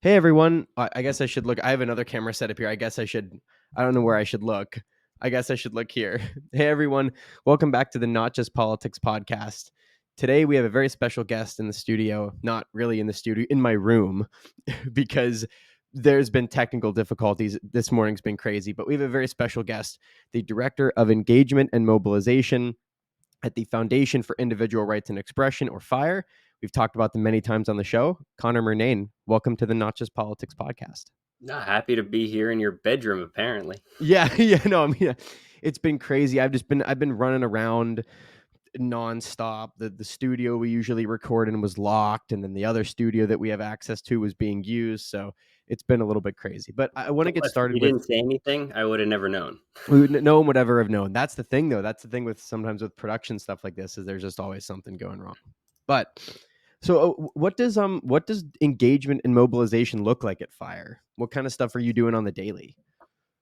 Hey everyone. I guess I should look. I have another camera set up here. I don't know where I should look. I guess I should look here. Hey everyone. Welcome back to the Not Just Politics podcast. Today we have a very special guest in the studio, not really in the studio, in my room, because there's been technical difficulties. This morning's been crazy, but we have a very special guest, the Director of Engagement and Mobilization at the Foundation for Individual Rights and Expression, or FIRE. We've talked about them many times on the show. Connor Murnane, welcome to the Not Just Politics podcast. No, happy to be here in your bedroom, apparently. Yeah, no, I mean, it's been crazy. I've been running around nonstop. The studio we usually record in was locked, and then the other studio that we have access to was being used. So it's been a little bit crazy. But I want to get Well, if started you with didn't say anything, I would have never known. no one would ever have known. That's the thing, though. That's the thing with sometimes with production stuff like this is there's just always something going wrong. But so, what does engagement and mobilization look like at Fire? What kind of stuff are you doing on the daily?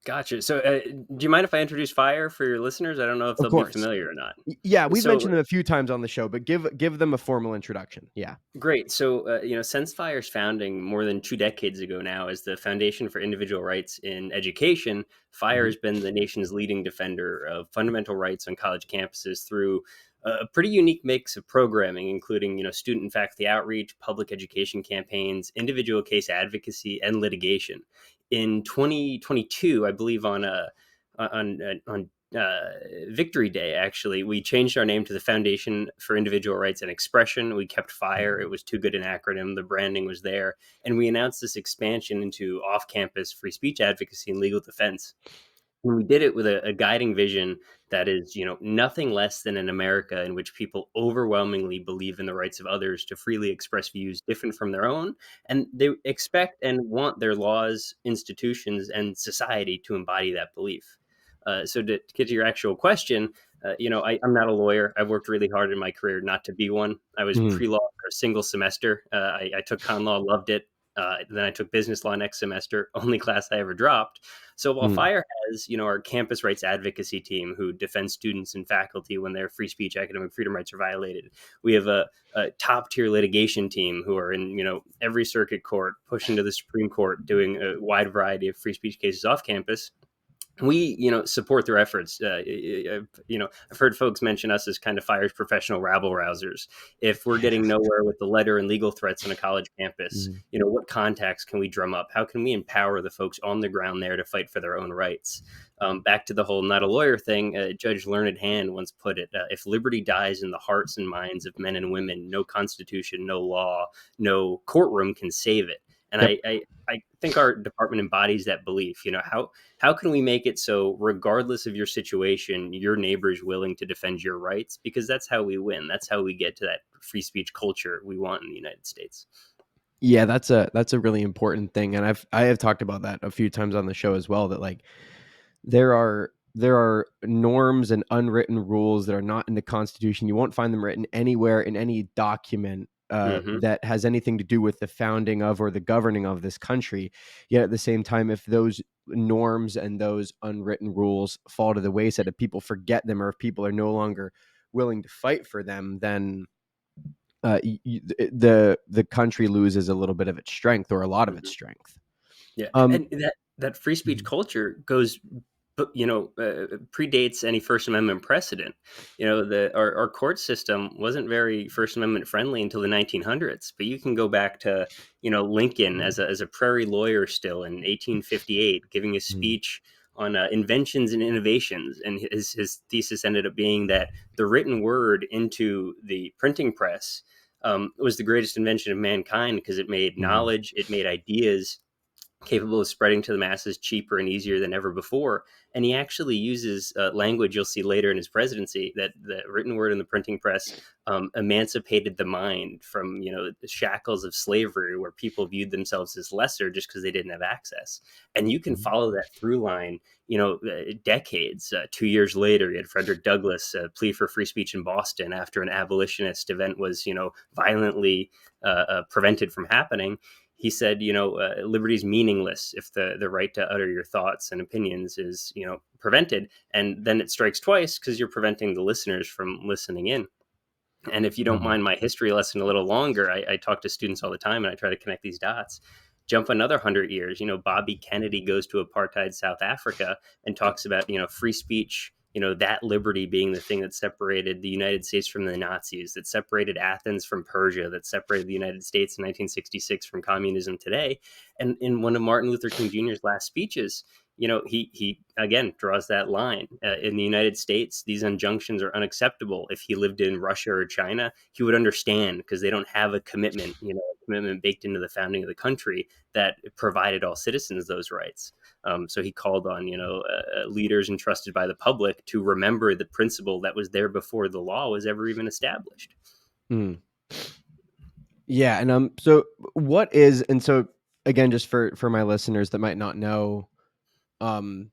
Gotcha. So, do you mind if I introduce Fire for your listeners? I don't know if Of they'll be course. familiar or not. Yeah, we've So, mentioned them a few times on the show, but give them a formal introduction. Yeah. great. So, since Fire's founding more than 2 decades ago now, as the Foundation for Individual Rights in Education, Fire Mhm. has been the nation's leading defender of fundamental rights on college campuses through a pretty unique mix of programming, including student and faculty outreach, public education campaigns, individual case advocacy, and litigation. In 2022, I believe on Victory Day, actually, we changed our name to the Foundation for Individual Rights and Expression. We kept FIRE. It was too good an acronym. The branding was there. And we announced this expansion into off campus free speech advocacy and legal defense. And we did it with a guiding vision that is, nothing less than an America in which people overwhelmingly believe in the rights of others to freely express views different from their own. And they expect and want their laws, institutions, and society to embody that belief. So to get to your actual question, I'm not a lawyer. I've worked really hard in my career not to be one. I was Mhm. pre-law for a single semester. I took con law, loved it. Then I took business law next semester, only class I ever dropped. So while Mhm. FIRE has, our campus rights advocacy team who defends students and faculty when their free speech, academic freedom rights are violated, we have a top tier litigation team who are in, every circuit court, pushing to the Supreme Court, doing a wide variety of free speech cases off campus. We support their efforts. I've heard folks mention us as kind of FIRE's professional rabble rousers. If we're getting nowhere with the letter and legal threats on a college campus, Mhm. what contacts can we drum up? How can we empower the folks on the ground there to fight for their own rights? Back to the whole not a lawyer thing, Judge Learned Hand once put it: if liberty dies in the hearts and minds of men and women, no constitution, no law, no courtroom can save it. And Yep. I think our department embodies that belief. How can we make it so, regardless of your situation, your neighbor is willing to defend your rights? Because that's how we win. That's how we get to that free speech culture we want in the United States. Yeah, that's a really important thing, and I have talked about that a few times on the show as well. That like there are norms and unwritten rules that are not in the Constitution. You won't find them written anywhere in any document Hmm. that has anything to do with the founding of or the governing of this country. Yet at the same time, if those norms and those unwritten rules fall to the wayside, if people forget them or if people are no longer willing to fight for them, then the country loses a little bit of its strength or a lot of its Hmm. strength. Yeah, Um, and that free speech mhm, culture goes, predates any First Amendment precedent. Our court system wasn't very First Amendment friendly until the 1900s. But you can go back to Lincoln as a prairie lawyer still in 1858, giving a mhm, speech on inventions and innovations, and his thesis ended up being that the written word into the printing press was the greatest invention of mankind because it made mhm, knowledge, it made ideas capable of spreading to the masses cheaper and easier than ever before. And he actually uses language you'll see later in his presidency that the written word in the printing press emancipated the mind from the shackles of slavery, where people viewed themselves as lesser just because they didn't have access. And you can mhm, follow that through line. Decades. 2 years later, you had Frederick Douglass plea for free speech in Boston after an abolitionist event was violently prevented from happening. He said, liberty is meaningless if the right to utter your thoughts and opinions is, prevented. And then it strikes twice because you're preventing the listeners from listening in. And if you don't mhm. mind my history lesson a little longer, I talk to students all the time and I try to connect these dots. Jump another 100 years, Bobby Kennedy goes to apartheid South Africa and talks about, free speech, that liberty being the thing that separated the United States from the Nazis, that separated Athens from Persia, that separated the United States in 1966 from communism today. And in one of Martin Luther King Jr.'s last speeches, he again draws that line. In the United States, these injunctions are unacceptable. If he lived in Russia or China, he would understand, because they don't have a commitment, a commitment baked into the founding of the country that provided all citizens those rights. So he called on, leaders entrusted by the public to remember the principle that was there before the law was ever even established. Mm. Yeah, and so what is, and so again, just for my listeners that might not know, um,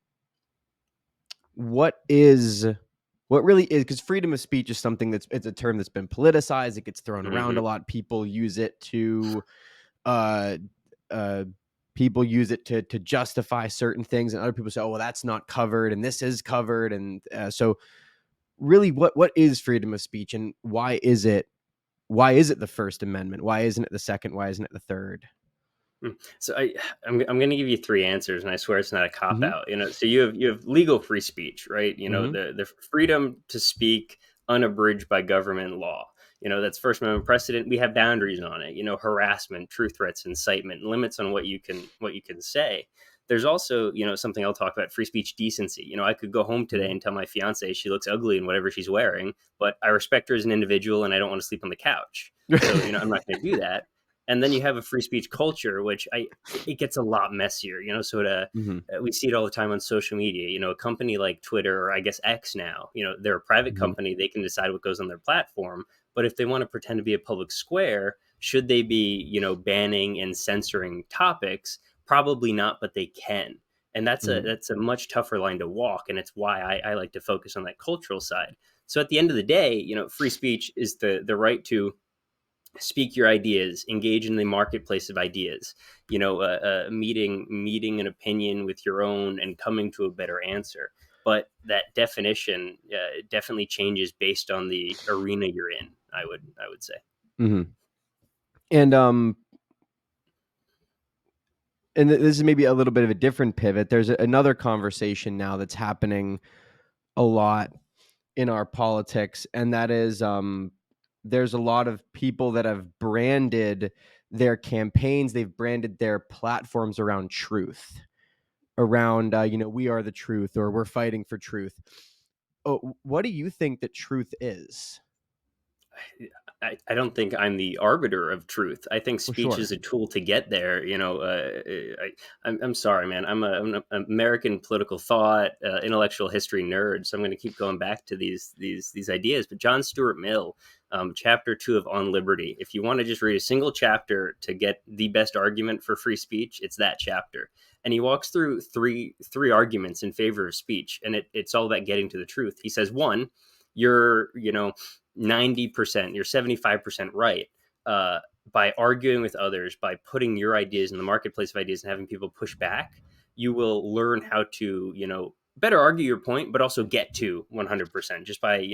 what really is, because freedom of speech is something it's a term that's been politicized. It gets thrown around Mm-hmm. a lot. People use it to uh people use it to justify certain things, and other people say, oh well, that's not covered and this is covered. And so really, what is freedom of speech, and why is it the First Amendment? Why isn't it the second? Why isn't it the third? So I'm going to give you three answers, and I swear it's not a cop Mm-hmm. out. So you have legal free speech, right? Mm-hmm. The freedom to speak unabridged by government law. That's First Amendment precedent. We have boundaries on it. Harassment, true threats, incitement, limits on what you can say. There's also, something I'll talk about: free speech decency. I could go home today and tell my fiance she looks ugly in whatever she's wearing, but I respect her as an individual, and I don't want to sleep on the couch. So I'm not going to do that. And then you have a free speech culture, which it gets a lot messier, Mm-hmm. we see it all the time on social media. A company like Twitter, or I guess X now, they're a private Mm-hmm. company. They can decide what goes on their platform. But if they want to pretend to be a public square, should they be, banning and censoring topics? Probably not, but they can. And that's a Mm-hmm. that's a much tougher line to walk. And it's why I like to focus on that cultural side. So at the end of the day, free speech is the right to speak your ideas, engage in the marketplace of ideas, meeting an opinion with your own and coming to a better answer. But that definition definitely changes based on the arena you're in, I would say. Mm-hmm. And this is maybe a little bit of a different pivot. There's another conversation now that's happening a lot in our politics, and that is there's a lot of people that have branded their campaigns, they've branded their platforms around truth, around we are the truth, or we're fighting for truth. Oh, what do you think that truth is? I don't think I'm the arbiter of truth. I think Well, speech is sure. a tool to get there. I'm sorry, man. I'm an American political thought, intellectual history nerd, so I'm going to keep going back to these ideas. But John Stuart Mill, chapter 2 of On Liberty. If you want to just read a single chapter to get the best argument for free speech, it's that chapter. And he walks through three arguments in favor of speech, and it's all about getting to the truth. He says, one, you're 90%, you're 75% right. By arguing with others, by putting your ideas in the marketplace of ideas and having people push back, you will learn how to, better argue your point, but also get to 100% just by,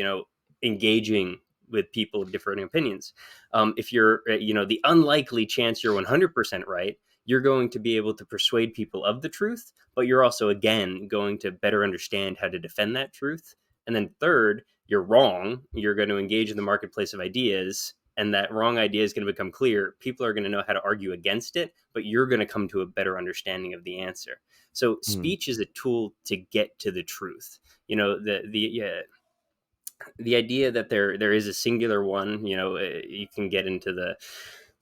engaging with people of different opinions. If you're, the unlikely chance you're 100% right, you're going to be able to persuade people of the truth, but you're also, again, going to better understand how to defend that truth. And then third, you're wrong. You're going to engage in the marketplace of ideas, and that wrong idea is going to become clear. People are going to know how to argue against it, but you're going to come to a better understanding of the answer. So Mm, speech is a tool to get to the truth. The idea that there is a singular one, you can get into the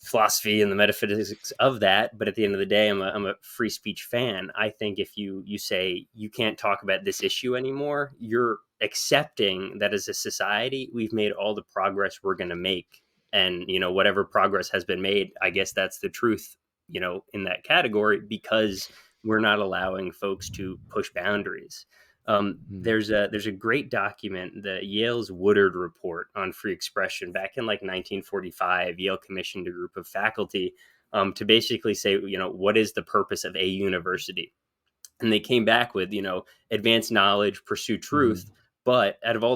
philosophy and the metaphysics of that, but at the end of the day, I'm a free speech fan. I think if you say you can't talk about this issue anymore, you're accepting that as a society we've made all the progress we're going to make, and whatever progress has been made, I guess that's the truth, in that category, because we're not allowing folks to push boundaries. mm, There's a great document, the Yale's Woodard Report on free expression. Back in like 1945, Yale commissioned a group of faculty to basically say, what is the purpose of a university? And they came back with, advance knowledge, pursue mhm, truth, But out of all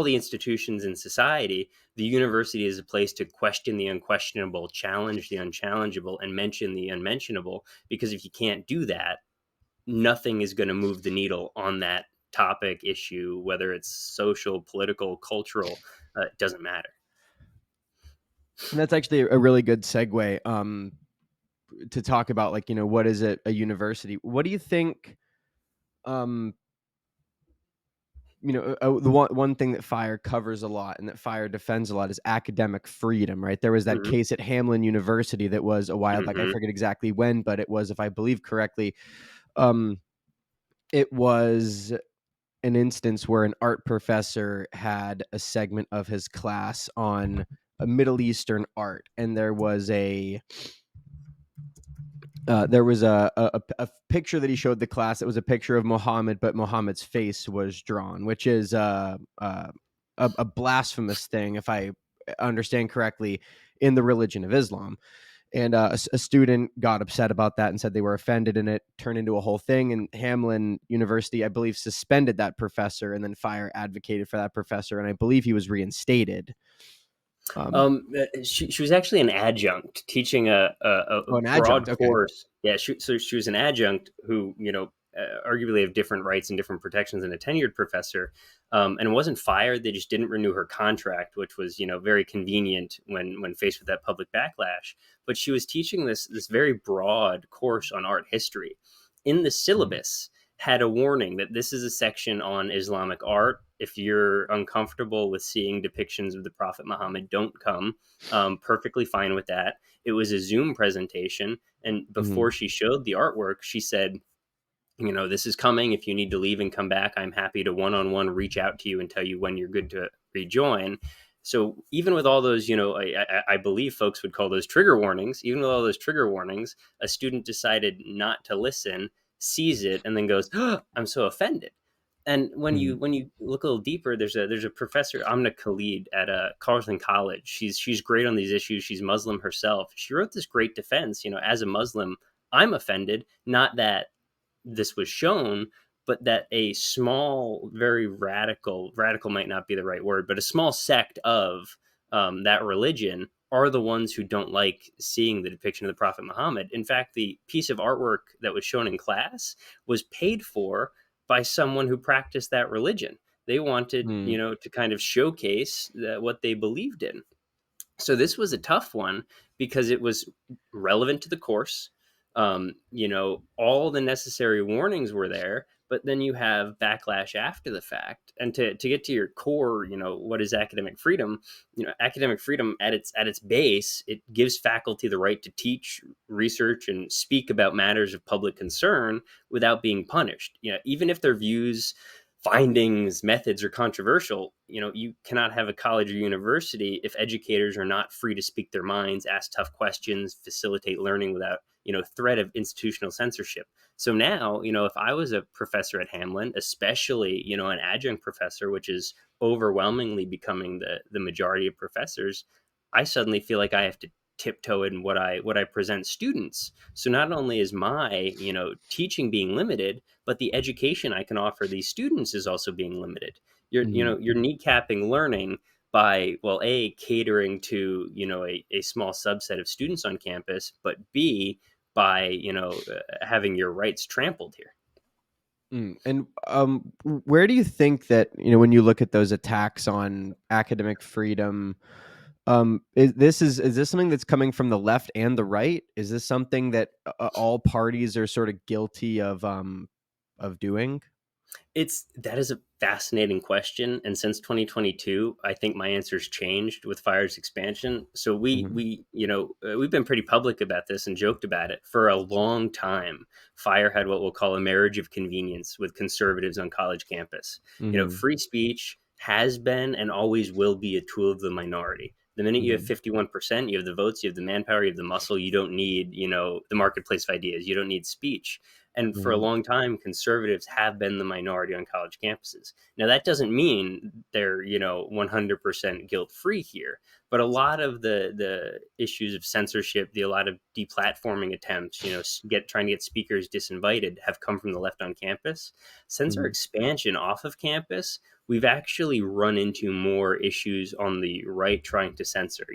the institutions in society, the university is a place to question the unquestionable, challenge the unchallengeable, and mention the unmentionable. Because if you can't do that, nothing is going to move the needle on that topic, issue, whether it's social, political, cultural. It doesn't matter. And that's actually a really good segue to talk about, like, what is a university? What do you think? Um, the one thing that FIRE covers a lot and that FIRE defends a lot is academic freedom, right? There was that Hmm. case at Hamlin University that was a while back. I Hmm. forget exactly when, but it was, if I believe correctly, um, it was an instance where an art professor had a segment of his class on a Middle Eastern art, and there was a picture that he showed the class. It was a picture of Muhammad, but Muhammad's face was drawn, which is a blasphemous thing, if I understand correctly, in the religion of Islam. And a student got upset about that and said they were offended, and it turned into a whole thing. And Hamlin University, I believe, suspended that professor, and then FIRE advocated for that professor, and I believe he was reinstated. Um, She was actually an adjunct teaching a an adjunct. broad Okay. course. Yeah, so she was an adjunct who, arguably have different rights and different protections than a tenured professor. And wasn't fired. They just didn't renew her contract, which was, very convenient when faced with that public backlash. But she was teaching this very broad course on art history. In the Mhm. syllabus, had a warning that this is a section on Islamic art. If you're uncomfortable with seeing depictions of the Prophet Muhammad, don't come. Perfectly fine with that. It was a Zoom presentation. And Mhm. before she showed the artwork, she said, this is coming. If you need to leave and come back, I'm happy to one on one reach out to you and tell you when you're good to rejoin. So even with all those, I believe folks would call those trigger warnings. Even with all those trigger warnings, a student decided not to listen, sees it, and then goes, oh, "I'm so offended." And when you Mhm. when you look a little deeper, there's a professor, Amna Khalid, at Carleton College. She's great on these issues. She's Muslim herself. She wrote this great defense. As a Muslim, I'm offended. Not that this was shown, but that a small, very radical might not be the right word, but a small sect of that religion are the ones who don't like seeing the depiction of the Prophet Muhammad. In fact, the piece of artwork that was shown in class was paid for by someone who practiced that religion. They wanted, Mhm. to kind of showcase what they believed in. So this was a tough one because it was relevant to the course. All the necessary warnings were there, but then you have backlash after the fact. And to get to your core, what is academic freedom? Academic freedom at its base, it gives faculty the right to teach, research, and speak about matters of public concern without being punished. Even if their views, findings, methods are controversial, you cannot have a college or university if educators are not free to speak their minds, ask tough questions, facilitate learning without, threat of institutional censorship. So now, if I was a professor at Hamlin, especially, an adjunct professor, which is overwhelmingly becoming the majority of professors, I suddenly feel like I have to tiptoe in what I present students. So not only is my, teaching being limited, but the education I can offer these students is also being limited. Mhm. You're kneecapping learning by, well, A, catering to, a small subset of students on campus, but B, by, having your rights trampled here. And where do you think that, when you look at those attacks on academic freedom, is this something that's coming from the left and the right? Is this something that all parties are sort of guilty of doing? That is a fascinating question, and since 2022, I think my answer's changed with Fire's expansion. So Mhm. we've been pretty public about this and joked about it for a long time. Fire had what we'll call a marriage of convenience with conservatives on college campus. Mhm. Free speech has been and always will be a tool of the minority. The minute you have Mhm. 51%, you have the votes, you have the manpower, you have the muscle. You don't need, the marketplace of ideas. You don't need speech. And for a Mhm. long time, conservatives have been the minority on college campuses. Now, that doesn't mean they're, 100% guilt free here, but a lot of the issues of censorship, a lot of deplatforming attempts, trying to get speakers disinvited, have come from the left on campus. Since our Mhm. expansion off of campus, we've actually run into more issues on the right trying to censor.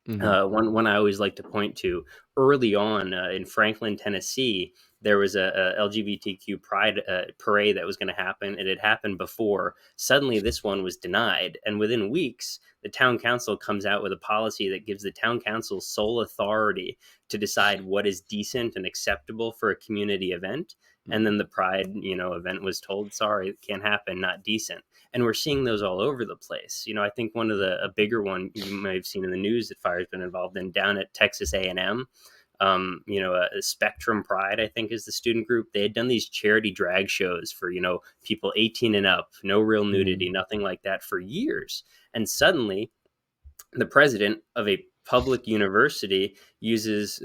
Mhm. One I always like to point to early on in Franklin, Tennessee, there was a LGBTQ pride parade that was going to happen. It had happened before. Suddenly, this one was denied, and within weeks, the town council comes out with a policy that gives the town council sole authority to decide what is decent and acceptable for a community event. And Mhm. then the pride, event was told, sorry, it can't happen, not decent. And we're seeing those all over the place. I think one of a bigger one you may have seen in the news that Fire's been involved in down at Texas A&M. Spectrum Pride, I think, is the student group. They had done these charity drag shows for people 18 and up, no real nudity, Mhm. nothing like that for years. And suddenly, the president of a public university uses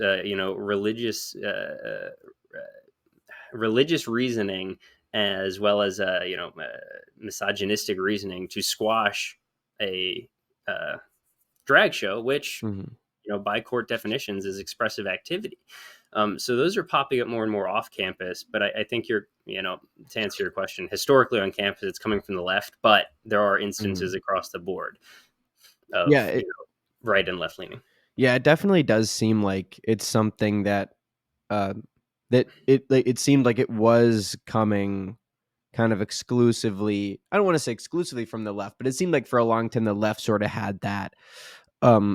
religious reasoning as well as misogynistic reasoning to squash a drag show, which Mhm. by court definitions is expressive activity. So those are popping up more and more off campus. But I think to answer your question, historically on campus, it's coming from the left, but there are instances Mhm. across the board Yeah, of right and left leaning. yeah, it definitely does seem like it's something that, uh, it seemed like it was coming kind of exclusively, I don't wanna say exclusively from the left, but it seemed like for a long time the left sorta had that,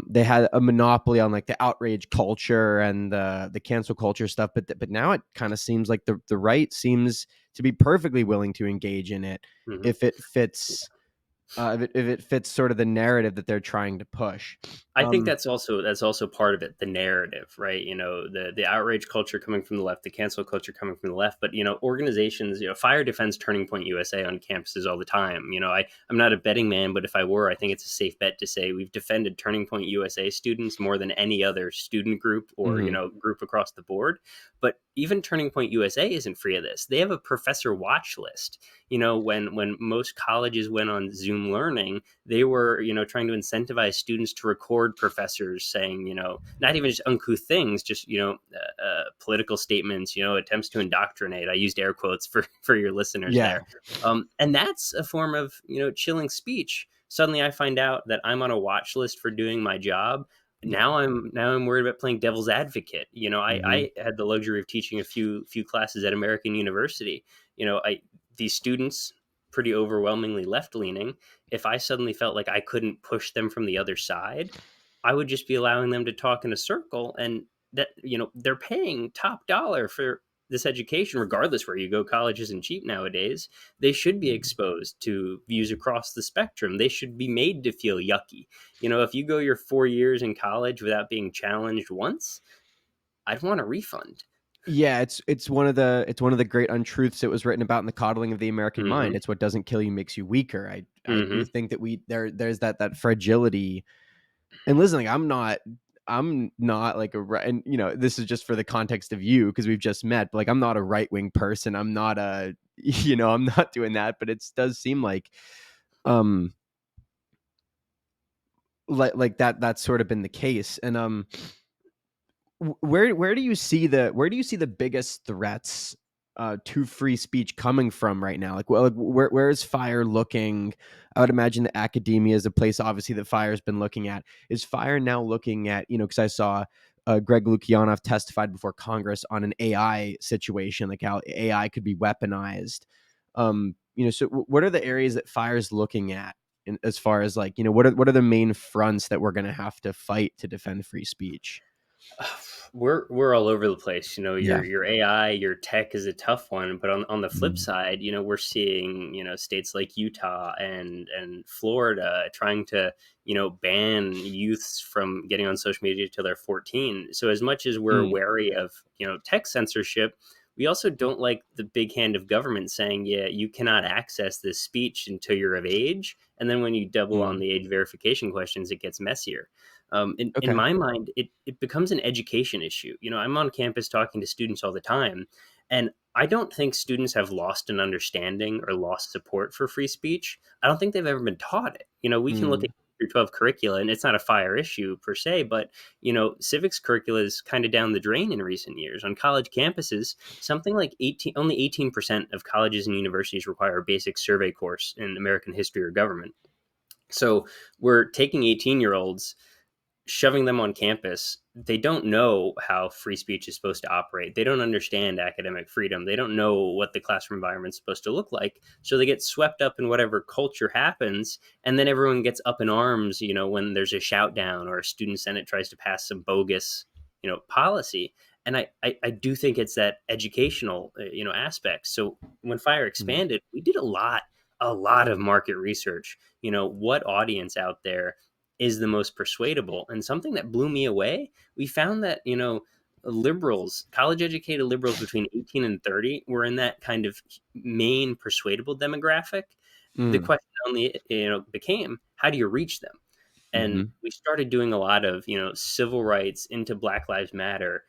they had a monopoly on, like, the outrage culture and the cancel culture stuff, but now it kinda seems like the right seems to be perfectly willing to engage in it Hmm. if it fits, if it fits sort of the narrative that they're trying to push. I think Um that's also part of it, the narrative, right? The outrage culture coming from the left, the cancel culture coming from the left, but organizations, Fire defends Turning Point USA on campuses all the time. I'm not a betting man, but if I were, I think it's a safe bet to say we've defended Turning Point USA students more than any other student group or Mhm. group across the board. But even Turning Point USA isn't free of this. They have a professor watch list. When most colleges went on Zoom learning, they were trying to incentivize students to record professors saying not even just uncouth things, just political statements, attempts to indoctrinate. I used air quotes for your listeners Yeah. there. And that's a form of chilling speech. Suddenly I find out that I'm on a watch list for doing my job. Now I'm worried about playing devil's advocate. Mhm. I had the luxury of teaching a few classes at American University. I These students, pretty overwhelmingly left leaning. If I suddenly felt like I couldn't push them from the other side, I would just be allowing them to talk in a circle. And that, they're paying top dollar for this education, regardless where you go. College isn't cheap nowadays. They should be Mhm. exposed to views across the spectrum. They should be made to feel yucky. If you go your 4 years in college without being challenged once, I'd want a refund. Yeah, it's one of the great untruths that was written about in The Coddling of the American Mind. Hmm. It's what doesn't kill you makes you weaker. I do Hmm. think that there's that fragility. And listening, I'm not like a right, and this is just for the context of you because we've just met, but like I'm not a right-wing person. I'm not a I'm not doing that, but it does seem um like that's sort of been the case. And where do you see the biggest threats to free speech coming from right now? Like, well, like, where is Fire looking? I would imagine that academia is a place, obviously, that Fire's been looking at. Is Fire now looking at, because I saw Greg Lukianoff testified before Congress on an AI situation, like how AI could be weaponized. So what are the areas that Fire's looking at? As far as like, what are the main fronts that we're going to have to fight to defend free speech? We're all over the place. Yeah. Your AI, your tech is a tough one, but on the flip Mhm. side, we're seeing states like Utah and Florida trying to ban youths from getting on social media till they're 14. So as much as we're Mm, wary of tech censorship, we also don't like the big hand of government saying, yeah, you cannot access this speech until you're of age. And then when you double on mm. the age verification questions, it gets messier. In Okay. my mind, it becomes an education issue. I'm on campus talking to students all the time, And I don't think students have lost an understanding or lost support for free speech. I don't think they've ever been taught it. We can look at Mm. through 12 curricula, and it's not a fire issue per se, but civics curricula is kind of down the drain in recent years. On college campuses, something like only 18% of colleges and universities require a basic survey course in American history or government. So we're taking 18-year-olds, shoving them on campus. They don't know how free speech is supposed to operate. They don't understand academic freedom. They don't know what the classroom environment is supposed to look like. So they get swept up in whatever culture happens. And then everyone gets up in arms, when there's a shout down or a student senate tries to pass some bogus, policy. And I do think it's that educational, aspect. So when Fire Mm. expanded, we did a lot of market research. What audience out there is the most persuadable. And something that blew me away, we found that, liberals, college educated liberals between 18 and 30 were in that kind of main persuadable demographic. The Mm. question only, became, how do you reach them? And Mhm. we started doing a lot of civil rights into Black Lives Matter,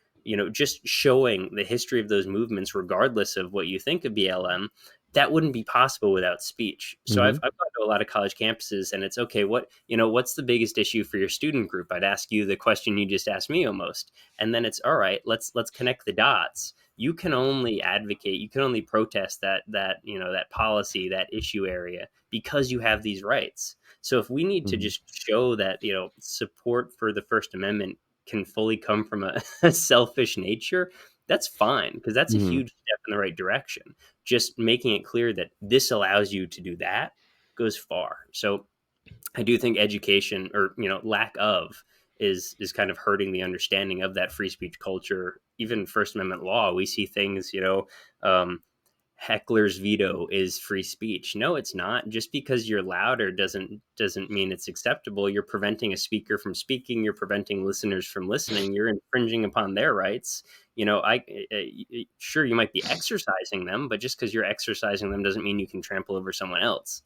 just showing the history of those movements regardless of what you think of BLM. That wouldn't be possible without speech. So I've, Mhm. I've gone to a lot of college campuses, and it's okay, what's the biggest issue for your student group? I'd ask you the question you just asked me almost. And then it's all right, let's connect the dots. You can only advocate, you can only protest that policy, that issue area, because you have these rights. So if we need to Mhm. just show that, support for the First Amendment can fully come from a selfish nature, that's fine, because that's a Mhm. huge step in the right direction. Just making it clear that this allows you to do that goes far. So I do think education, or lack of, is kind of hurting the understanding of that free speech culture. Even First Amendment law, we see things, um, heckler's veto is free speech. No, it's not. Just because you're louder doesn't mean it's acceptable. You're preventing a speaker from speaking. You're preventing listeners from listening. You're infringing upon their rights. Sure, you might be exercising them, but just because you're exercising them doesn't mean you can trample over someone else.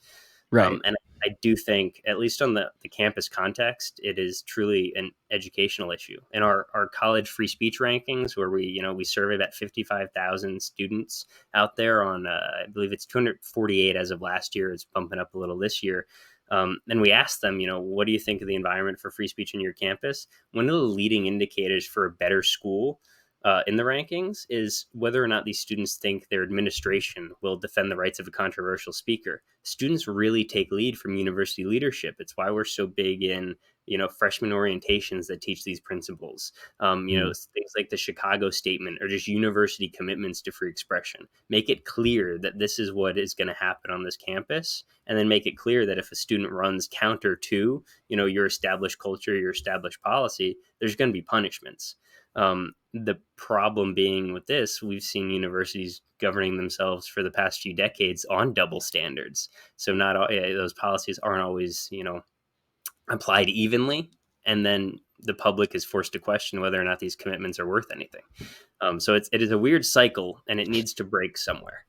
Right. And I do think, at least on the campus context, it is truly an educational issue. In our college free speech rankings, where we survey about 55,000 students out there on, I believe it's 248 as of last year. It's bumping up a little this year. And we asked them, what do you think of the environment for free speech in your campus? One of the leading indicators for a better school, in the rankings, is whether or not these students think their administration will defend the rights of a controversial speaker. Students really take lead from university leadership. It's why we're so big in freshman orientations that teach these principles. Mhm. Things like the Chicago Statement, or just university commitments to free expression. Make it clear that this is what is going to happen on this campus, and then make it clear that if a student runs counter to your established culture, your established policy, there's going to be punishments. The problem being with this, we've seen universities governing themselves for the past few decades on double standards. So not all, those policies aren't always, applied evenly, and then the public is forced to question whether or not these commitments are worth anything. So it is a weird cycle, and it needs to break somewhere.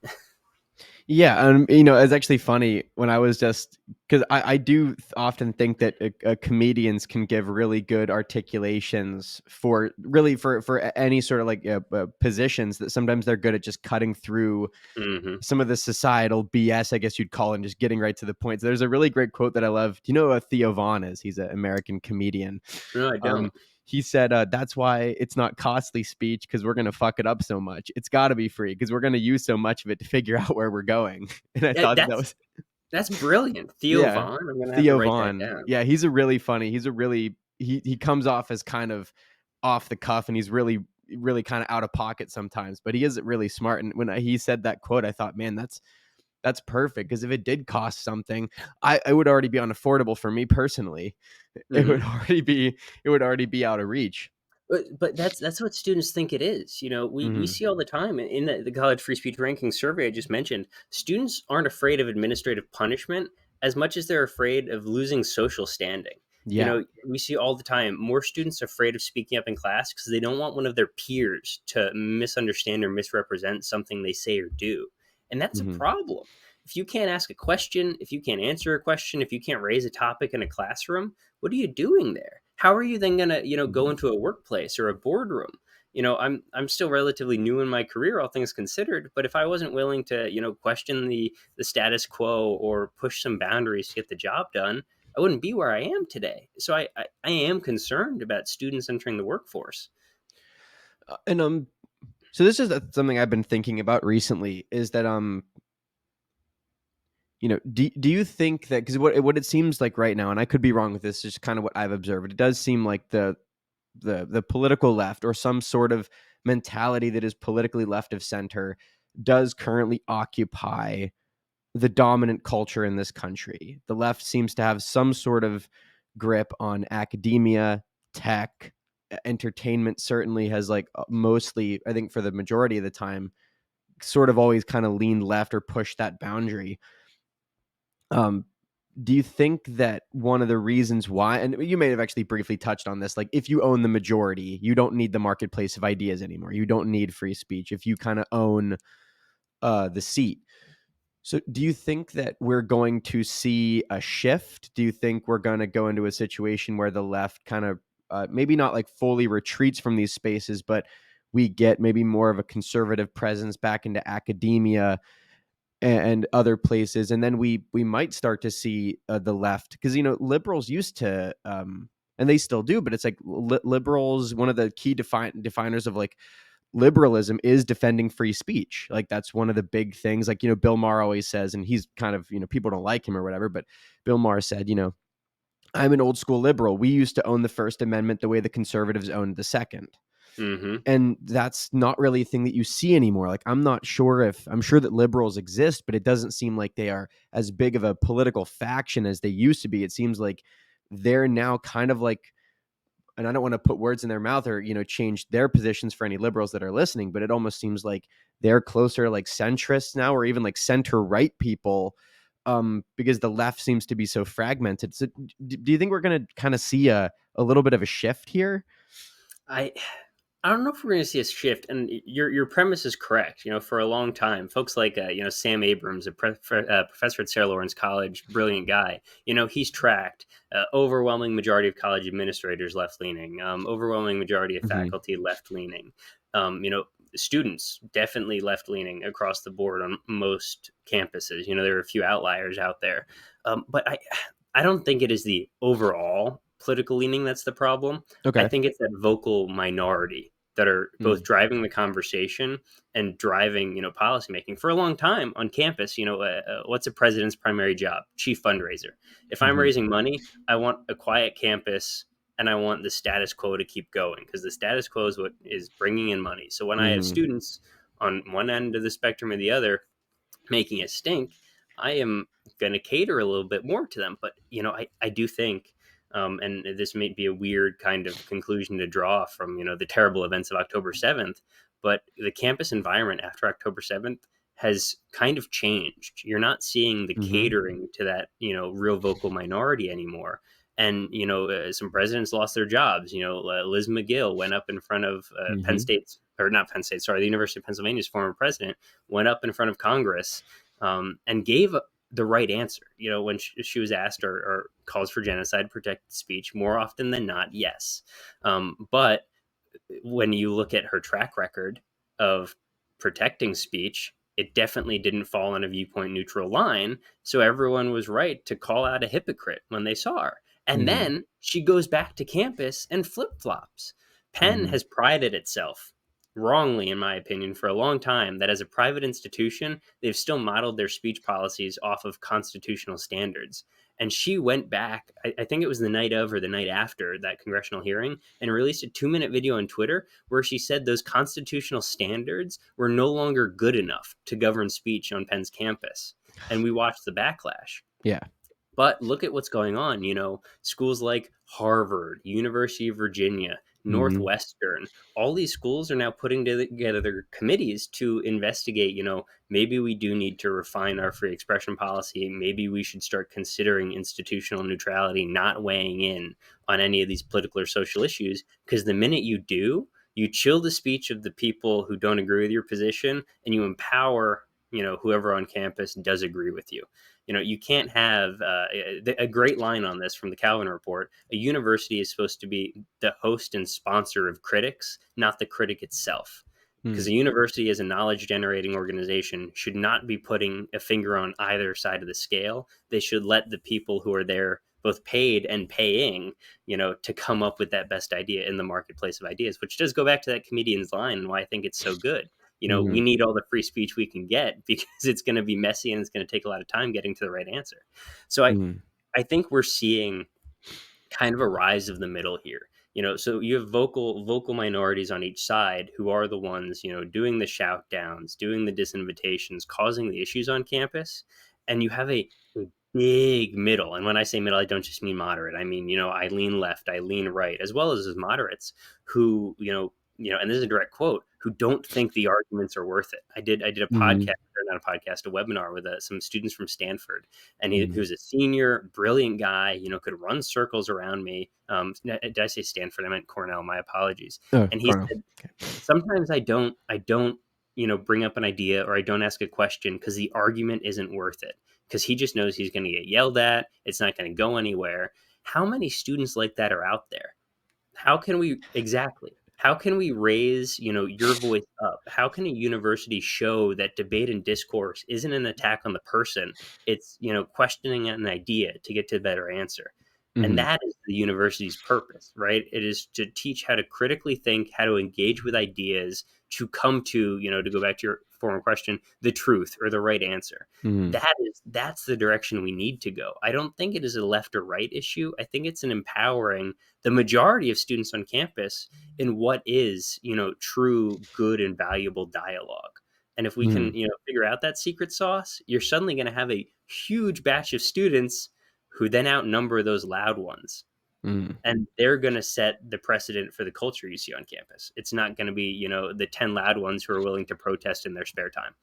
Yeah, it's actually funny when I was just because I do often think that comedians can give really good articulations for really for any sort of like positions that sometimes they're good at just cutting through Hmm. some of the societal BS, I guess you'd call it, and just getting right to the point. So there's a really great quote that I love. Do you know who Theo Vaughn is? He's an American comedian. No, I Um, don't. he said, "That's why it's not costly speech because we're gonna fuck it up so much. It's got to be free because we're gonna use so much of it to figure out where we're going." And I Yeah, thought that that's was that's brilliant. Theo yeah, Vaughn. I'm gonna have to Theo write that Vaughn. down. Yeah, he's a really funny. He's a really he comes off as kind of off the cuff, and he's really kind of out of pocket sometimes, but he is really smart. And when he said that quote, I thought, man, that's perfect because if it did cost something, I would already be unaffordable for me personally. It would Hmm. already be it would already be out of reach. But that's what students think it is. We Mhm. see all the time in the college free speech ranking survey I just mentioned. Students aren't afraid of administrative punishment as much as they're afraid of losing social standing. Yeah. We see all the time more students afraid of speaking up in class because they don't want one of their peers to misunderstand or misrepresent something they say or do, and that's a Mhm. problem. If you can't ask a question, if you can't answer a question, if you can't raise a topic in a classroom, what are you doing there? How are you then going to, go Mhm. into a workplace or a boardroom? I'm still relatively new in my career, all things considered. But if I wasn't willing to, question the status quo or push some boundaries to get the job done, I wouldn't be where I am today. So I am concerned about students entering the workforce. And so this is something I've been thinking about recently. Is that do you think that, because what it seems like right now, and I could be wrong with this, is just kind of what I've observed. It does seem like the political left, or some sort of mentality that is politically left of center, does currently occupy the dominant culture in this country. The left seems to have some sort of grip on academia, tech, entertainment. Certainly has, like, mostly, I think, for the majority of the time, sort of always kind of leaned left or pushed that boundary. Um, do you think that one of the reasons why, and you may have actually briefly touched on this, like, if you own the majority, you don't need the marketplace of ideas anymore. You don't need free speech if you kind of own the seat. So do you think that we're going to see a shift? Do you think we're going to go into a situation where the left kind of, maybe not like fully retreats from these spaces, but we get maybe more of a conservative presence back into academia and other places, and then we might start to see the left, because liberals used to, and they still do, but it's like liberals, one of the key definers of, like, liberalism is defending free speech. Like, that's one of the big things. Like, Bill Maher always says, and he's kind of, people don't like him or whatever, but Bill Maher said, I'm an old school liberal. We used to own the First Amendment the way the conservatives owned the Second. Hmm. And that's not really a thing that you see anymore. Like, I'm sure that liberals exist, but it doesn't seem like they are as big of a political faction as they used to be. It seems like they're now kind of like, and I don't want to put words in their mouth or, change their positions for any liberals that are listening, but it almost seems like they're closer, like, centrists now, or even like center right people, because the left seems to be so fragmented. So do you think we're going to kind of see a little bit of a shift here? I I don't know if we're going to see a shift, and your premise is correct. For a long time, folks like Sam Abrams, professor at Sarah Lawrence College, brilliant guy. He's tracked overwhelming majority of college administrators left leaning, overwhelming majority of Hmm. faculty left leaning. Students definitely left leaning across the board on most campuses. There are a few outliers out there, but I don't think it is the overall political leaning that's the problem. I Okay. think it's that vocal minority that are both Mm. driving the conversation and driving, policymaking. For a long time on campus, what's a president's primary job? Chief fundraiser. If I'm Hmm. raising money, I want a quiet campus and I want the status quo to keep going, because the status quo is what is bringing in money. So when I have Hmm. students on one end of the spectrum or the other making it stink, I am going to cater a little bit more to them. But, I do think, and this may be a weird kind of conclusion to draw from, the terrible events of October 7th, but the campus environment after October 7th has kind of changed. You're not seeing the Hmm. catering to that, real vocal minority anymore. And, some presidents lost their jobs. Liz McGill went up in front of Penn Hmm. State's, or not Penn State, sorry, the University of Pennsylvania's former president, went up in front of Congress, and gave the right answer. When she was asked, or calls for genocide protected speech, more often than not, yes. But when you look at her track record of protecting speech, it definitely didn't fall on a viewpoint neutral line. So everyone was right to call out a hypocrite when they saw her. And Hmm. then she goes back to campus and flip flops. Penn Hmm. has prided itself, wrongly, in my opinion, for a long time, that as a private institution, they've still modeled their speech policies off of constitutional standards. And she went back, I think it was the night of or the night after that congressional hearing, and released a 2-minute video on Twitter where she said those constitutional standards were no longer good enough to govern speech on Penn's campus. And we watched the backlash. Yeah. But look at what's going on. Schools like Harvard, University of Virginia, Hmm. Northwestern, all these schools are now putting together their committees to investigate, maybe we do need to refine our free expression policy. Maybe we should start considering institutional neutrality, not weighing in on any of these political or social issues. Because the minute you do, you chill the speech of the people who don't agree with your position, and you empower, whoever on campus does agree with you. You can't have a great line on this from the Calvin Report. A university is supposed to be the host and sponsor of critics, not the critic itself. Because Mm. a university as a knowledge generating organization should not be putting a finger on either side of the scale. They should let the people who are there, both paid and paying, to come up with that best idea in the marketplace of ideas, which does go back to that comedian's line and why I think it's so good. We Mhm. need all the free speech we can get because it's going to be messy and it's going to take a lot of time getting to the right answer. So Mhm. I think we're seeing kind of a rise of the middle here. So you have vocal minorities on each side who are the ones, doing the shout downs, doing the disinvitations, causing the issues on campus. And you have a big middle. And when I say middle, I don't just mean moderate. I mean, I lean left, I lean right, as well as moderates who, and this is a direct quote, who don't think the arguments are worth it. I did a podcast, Mhm. or not a podcast, a webinar with some students from Stanford, and he Mhm. was a senior, brilliant guy. Could run circles around me. Did I say Stanford? I meant Cornell. My apologies. Oh, And he Carnal. said, Okay. sometimes I don't, bring up an idea or I don't ask a question because the argument isn't worth it. Because he just knows he's going to get yelled at. It's not going to go anywhere. How many students like that are out there? How can we raise, your voice up? How can a university show that debate and discourse isn't an attack on the person? It's, questioning an idea to get to a better answer. And Mhm. that is the university's purpose, right? It is to teach how to critically think, how to engage with ideas, to come to, to go back to your former question, the truth or the right answer. Mhm. That's the direction we need to go. I don't think it is a left or right issue. I think it's an empowering the majority of students on campus in what is, true, good, and valuable dialogue. And if we can, Mhm. figure out that secret sauce, you're suddenly going to have a huge batch of students who then outnumber those loud ones. Mhm. And they're going to set the precedent for the culture you see on campus. It's not going to be, the 10 loud ones who are willing to protest in their spare time.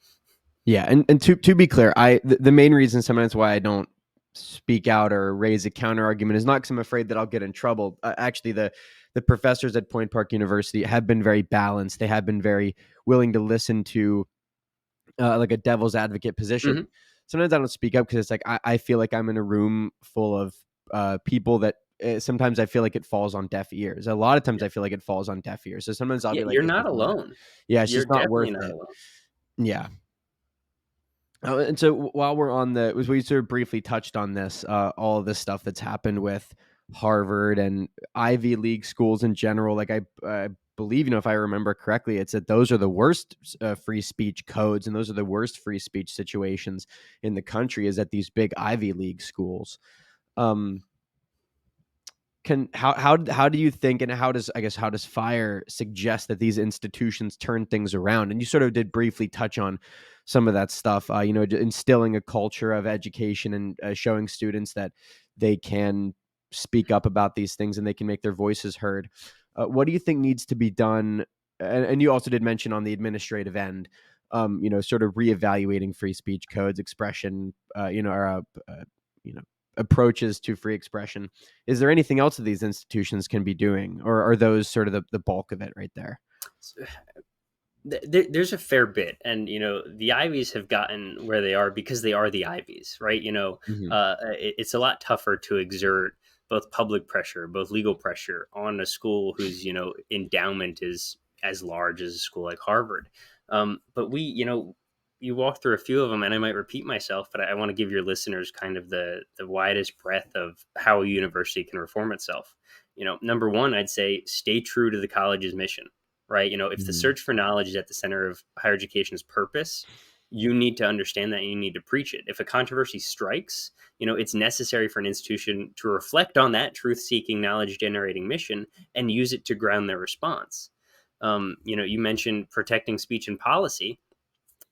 Yeah, and to be clear, the main reason sometimes why I don't speak out or raise a counter argument is not because I'm afraid that I'll get in trouble. Actually, the professors at Point Park University have been very balanced. They have been very willing to listen to like a devil's advocate position. Hmm. Sometimes I don't speak up because it's like I feel like I'm in a room full of people that sometimes I feel like it falls on deaf ears. A lot of times Yeah. I feel like it falls on deaf ears. So sometimes I'll Yeah, be like, you're it's not just not. alone. Yeah, it's You're just not definitely worth not it. alone. Yeah. And so while we're on we sort of briefly touched on this, all of this stuff that's happened with Harvard and Ivy League schools in general. Like I believe, if I remember correctly, it's that those are the worst free speech codes, and those are the worst free speech situations in the country. Is at these big Ivy League schools. Um, can how do you think, and how does fire suggest that these institutions turn things around? And you sort of did briefly touch on some of that stuff, instilling a culture of education and showing students that they can speak up about these things and they can make their voices heard. What do you think needs to be done? And you also did mention on the administrative end, sort of reevaluating free speech codes, expression, or you know approaches to free expression. Is there anything else that these institutions can be doing, or are those sort of the bulk of it right there? There's a fair bit, and the Ivies have gotten where they are because they are the Ivies, right? Mhm. It's a lot tougher to exert both public pressure, both legal pressure on a school whose endowment is as large as a school like Harvard. But you walk through a few of them, and I might repeat myself, but I want to give your listeners kind of the widest breadth of how a university can reform itself. Number one, I'd say stay true to the college's mission, right? If the Mhm. search for knowledge is at the center of higher education's purpose, you need to understand that and you need to preach it. If a controversy strikes, it's necessary for an institution to reflect on that truth seeking, knowledge generating mission and use it to ground their response. You mentioned protecting speech and policy.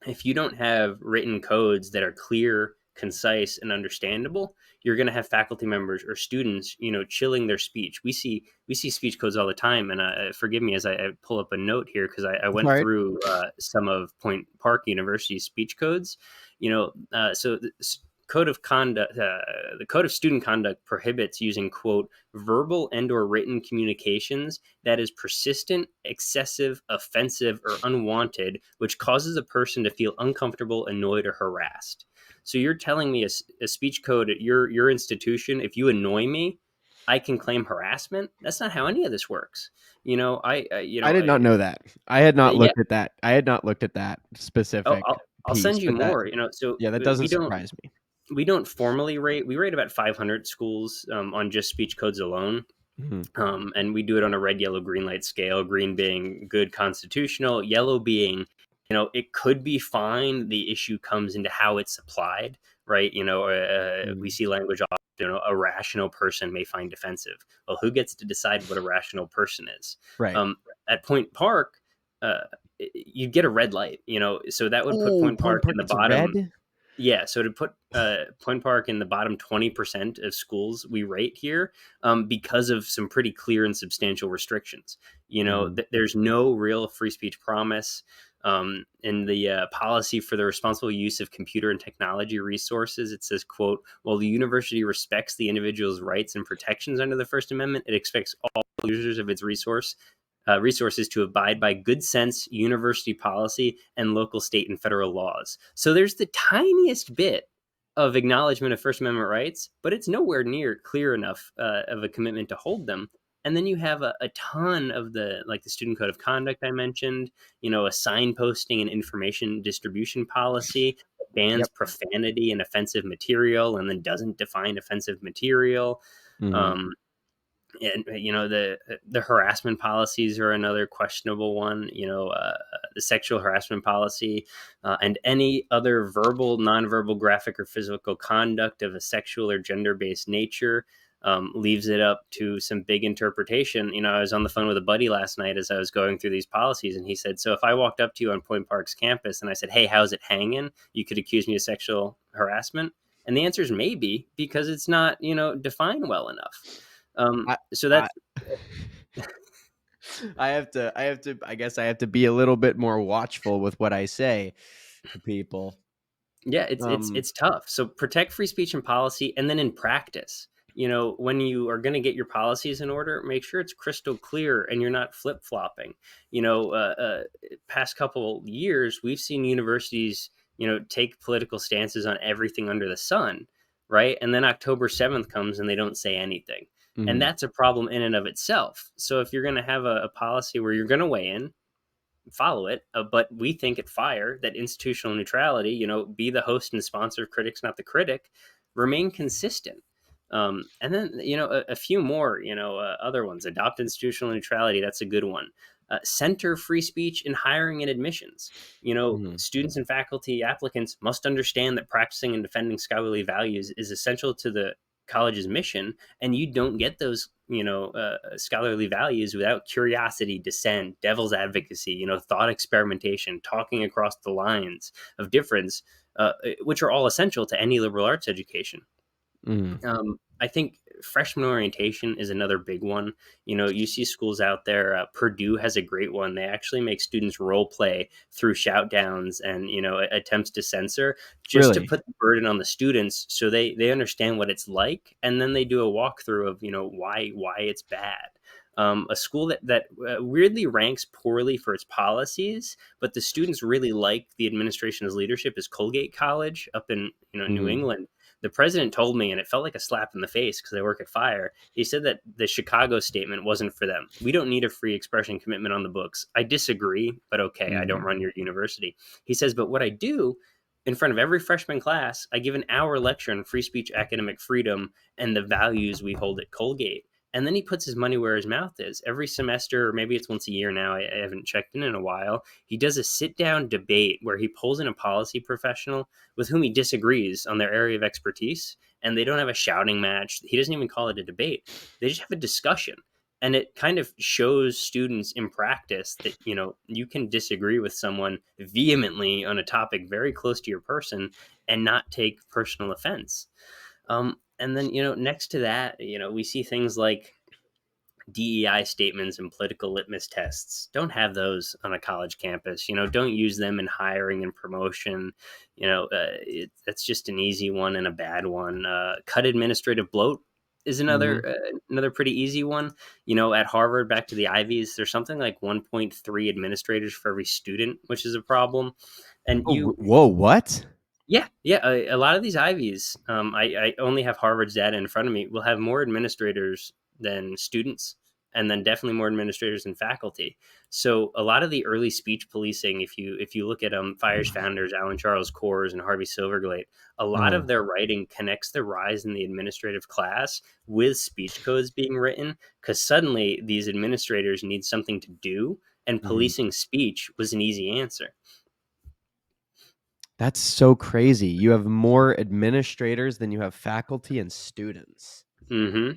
If you don't have written codes that are clear, concise, and understandable, you're going to have faculty members or students, chilling their speech. We see speech codes all the time, and forgive me as I pull up a note here because I It's all went right. through some of Point Park University's speech codes. So code of conduct, the code of student conduct prohibits using, quote, verbal and or written communications that is persistent, excessive, offensive, or unwanted, which causes a person to feel uncomfortable, annoyed, or harassed. So you're telling me a speech code at your institution, if you annoy me, I can claim harassment? That's not how any of this works. I did not know that. I had not Yeah. looked at that. I had not looked at that Oh, specific I'll piece, send you but that, more. So yeah, that we doesn't don't surprise me. we don't formally rate. We rate about 500 schools on just speech codes alone. Mhm. And we do it on a red, yellow, green light scale. Green being good, constitutional. Yellow being, it could be fine. The issue comes into how it's applied, right? We Mhm. see language often. A rational person may find offensive. Well, who gets to decide what a rational person is? Right. At Point Park, uh, you'd get a red light. So that would put Oh, Point Point Park in Park the gets a bottom. red? Yeah, so to put Point Park in the bottom 20% of schools we rate here, because of some pretty clear and substantial restrictions. Mhm. There's no real free speech promise. In the policy for the responsible use of computer and technology resources, it says, quote, while the university respects the individual's rights and protections under the First Amendment, it expects all users of its resources to abide by good sense, university policy, and local, state, and federal laws. So there's the tiniest bit of acknowledgement of First Amendment rights, but it's nowhere near clear enough of a commitment to hold them. And then you have a ton of the student code of conduct I mentioned, a signposting and information distribution policy that bans Yep. profanity and offensive material and then doesn't define offensive material. Mhm. Um, and the harassment policies are another questionable one. The sexual harassment policy and any other verbal, nonverbal, graphic, or physical conduct of a sexual or gender-based nature leaves it up to some big interpretation. I was on the phone with a buddy last night as I was going through these policies, and he said, so if I walked up to you on Point Park's campus and I said, hey, how's it hanging, you could accuse me of sexual harassment. And the answer is maybe, because it's not defined well enough. I So I that's I guess I have to be a little bit more watchful with what I say to people. Yeah, it's it's Um, it's tough. So protect free speech and policy, and then in practice, when you are going to get your policies in order, make sure it's crystal clear and you're not flip flopping. Past couple years, we've seen universities, take political stances on everything under the sun, right? And then October 7th comes and they don't say anything, and mhm. that's a problem in and of itself. So if you're going to have a policy where you're going to weigh in, follow it. But we think at Fire that institutional neutrality, be the host and sponsor of critics, not the critic, remain consistent. And then, a few more, other ones. Adopt institutional neutrality. That's a good one. Center free speech in hiring and admissions. Mhm. Students and faculty applicants must understand that practicing and defending scholarly values is essential to the college's mission, and you don't get those scholarly values without curiosity, dissent, devil's advocacy, thought experimentation, talking across the lines of difference, which are all essential to any liberal arts education. Mhm. I think freshman orientation is another big one. You see schools out there. Purdue has a great one. They actually make students role play through shout downs and attempts to censor, just to Really? put the burden on the students so they understand what it's like, and then they do a walkthrough of why it's bad. A school that weirdly ranks poorly for its policies, but the students really like the administration's leadership is Colgate College up in New Mhm. England. The president told me, and it felt like a slap in the face because I work at Fire. He said that the Chicago statement wasn't for them. We don't need a free expression commitment on the books. I disagree, but okay, I don't Mhm. run your university. He says, but what I do in front of every freshman class, I give an hour lecture on free speech, academic freedom, and the values we hold at Colgate. And then he puts his money where his mouth is. Every semester, or maybe it's once a year now, I haven't checked in a while, he does a sit down debate where he pulls in a policy professional with whom he disagrees on their area of expertise, and they don't have a shouting match. He doesn't even call it a debate. They just have a discussion. And it kind of shows students in practice that, you can disagree with someone vehemently on a topic very close to your person and not take personal offense. And then, next to that, we see things like DEI statements and political litmus tests. Don't have those on a college campus. Don't use them in hiring and promotion. That's just an easy one and a bad one. Cut administrative bloat is Mm-hmm. another pretty easy one. At Harvard, back to the Ivies, there's something like 1.3 administrators for every student, which is a problem. And Oh, whoa, what? yeah, yeah. A lot of these Ivies, I only have Harvard's data in front of me, will have more administrators than students, and then definitely more administrators than faculty. So a lot of the early speech policing, if you look at Fire's founders, Alan Charles Kors and Harvey Silverglate, a lot Oh. of their writing connects the rise in the administrative class with speech codes being written, because suddenly these administrators need something to do, and Mhm. policing speech was an easy answer. That's so crazy. You have more administrators than you have faculty and students. Hmm.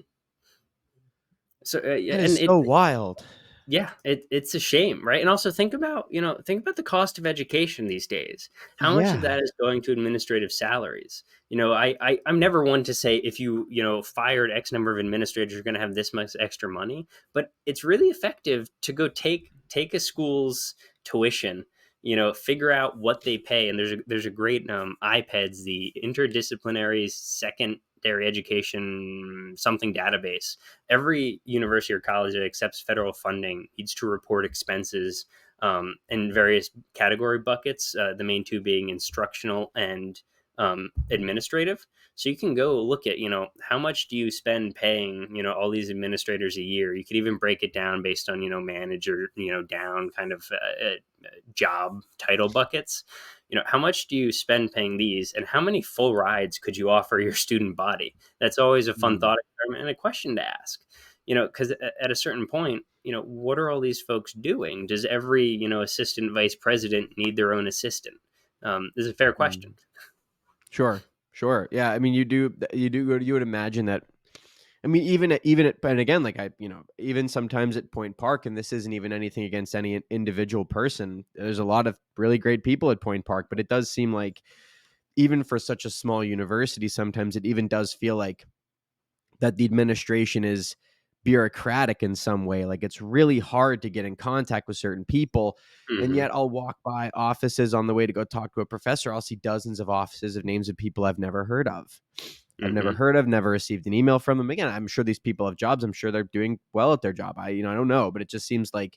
So yeah, That and is it so wild. yeah, it's a shame, right? And also think about the cost of education these days. How much of Yeah. that is going to administrative salaries? I'm never one to say if you fired X number of administrators, you're going to have this much extra money, but it's really effective to go take a school's tuition, figure out what they pay, and there's a great IPEDS, the interdisciplinary secondary education something database. Every university or college that accepts federal funding needs to report expenses in various category buckets, the main two being instructional and administrative. So you can go look at, how much do you spend paying, all these administrators a year. You could even break it down based on, manager, down kind of job title buckets. How much do you spend paying these, and how many full rides could you offer your student body? That's always a fun Mm. thought experiment and a question to ask. Because at a certain point, what are all these folks doing? Does every assistant vice president need their own assistant? This is a fair Mm. question. Sure. Sure. Yeah. I mean, you would imagine that. I mean, and again, like even sometimes at Point Park, and this isn't even anything against any individual person. There's a lot of really great people at Point Park, but it does seem like even for such a small university, sometimes it even does feel like that the administration is bureaucratic in some way. Like it's really hard to get in contact with certain people. And Hmm. yet I'll walk by offices on the way to go talk to a professor. I'll see dozens of offices of names of people I've never heard of. Hmm. Never received an email from them. Again, I'm sure these people have jobs. I'm sure they're doing well at their job. I don't know, but it just seems like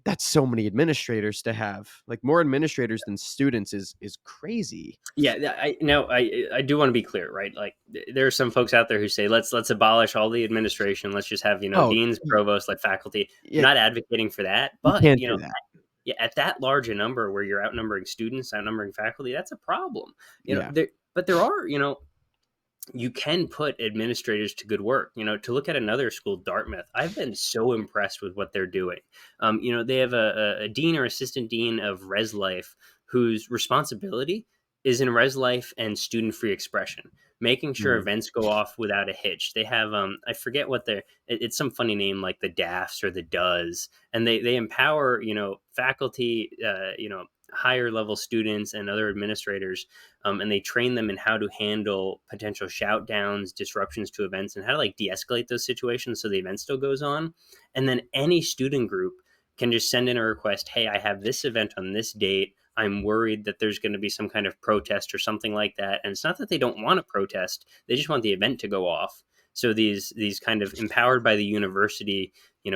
that's so many administrators to have. Like more administrators than students is crazy. Yeah, I no, I do want to be clear, right? Like there are some folks out there who say let's abolish all the administration. Let's just have Oh, deans, provosts, like faculty. I'm yeah, not advocating for that, you but can't do that. yeah, at that large a number where you're outnumbering students, outnumbering faculty, that's a problem. Yeah. But there are you can put administrators to good work. To look at another school, Dartmouth, I've been so impressed with what they're doing. They have a dean or assistant dean of Res Life whose responsibility is in Res Life and student free expression, making sure Mhm. events go off without a hitch. They have I forget what it's some funny name like the DAFs or the Does, and they empower faculty, higher level students and other administrators, and they train them in how to handle potential shout downs, disruptions to events, and how to like de-escalate those situations so the event still goes on. And then any student group can just send in a request, hey, I have this event on this date. I'm worried that there's going to be some kind of protest or something like that. And it's not that they don't want to protest, they just want the event to go off. So these kind of empowered by the university,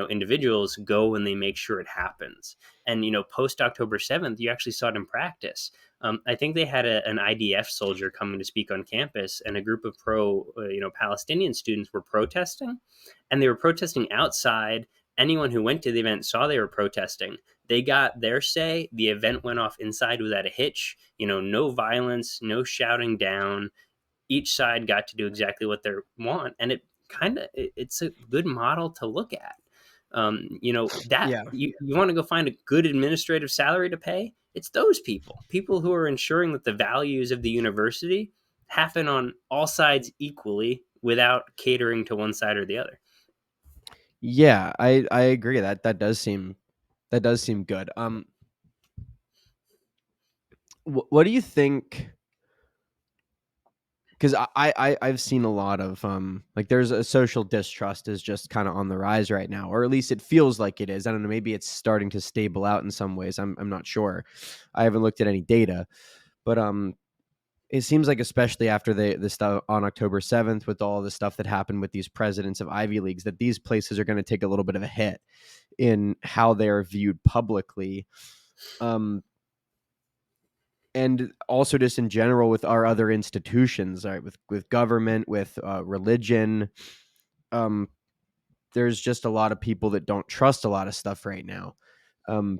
individuals go and they make sure it happens. And post October 7th, you actually saw it in practice. I think they had an IDF soldier coming to speak on campus, and a group of Palestinian students were protesting, and they were protesting outside. Anyone who went to the event saw they were protesting. They got their say. The event went off inside without a hitch. No violence, no shouting down. Each side got to do exactly what they want, and it's a good model to look at. That Yeah. you want to go find a good administrative salary to pay. It's those people who are ensuring that the values of the university happen on all sides equally without catering to one side or the other. Yeah, I agree that does seem good. What do you think? because I've seen a lot of like there's a social distrust is just kind of on the rise right now, or at least it feels like it is. I don't know, maybe it's starting to stable out in some ways. I'm not sure. I haven't looked at any data, but it seems like especially after the stuff on October 7th with all the stuff that happened with these presidents of Ivy Leagues, that these places are going to take a little bit of a hit in how they're viewed publicly. Um, and also just in general with our other institutions, right? With government, with religion. Um, there's just a lot of people that don't trust a lot of stuff right now. Um,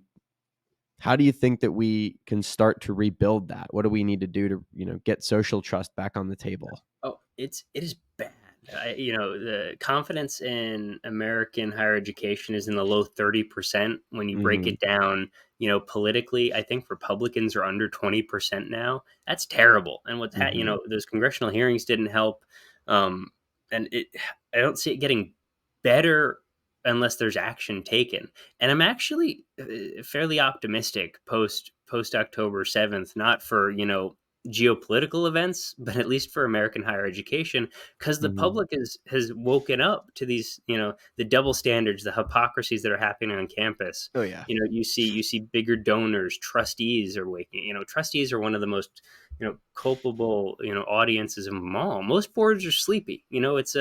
how do you think that we can start to rebuild that? What do we need to do to, get social trust back on the table? Oh, it is bad. The confidence in American higher education is in the low 30% when you break Mm-hmm. it down. Politically, I think Republicans are under 20% now. That's terrible. And Mm-hmm. those congressional hearings didn't help. Um, and I don't see it getting better unless there's action taken. And I'm actually fairly optimistic post October 7th, not for geopolitical events, but at least for American higher education, because the Mm-hmm. public has woken up to these, the double standards, the hypocrisies that are happening on campus. Oh yeah. You see bigger donors, trustees are waking. Trustees are one of the most culpable audiences of them all. Most boards are sleepy. It's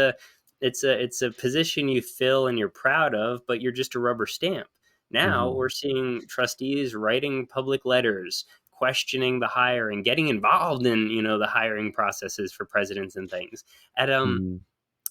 a position you fill and you're proud of, but you're just a rubber stamp. Now Mm-hmm. we're seeing trustees writing public letters, questioning the hiring, getting involved in the hiring processes for presidents and things. At Mm-hmm.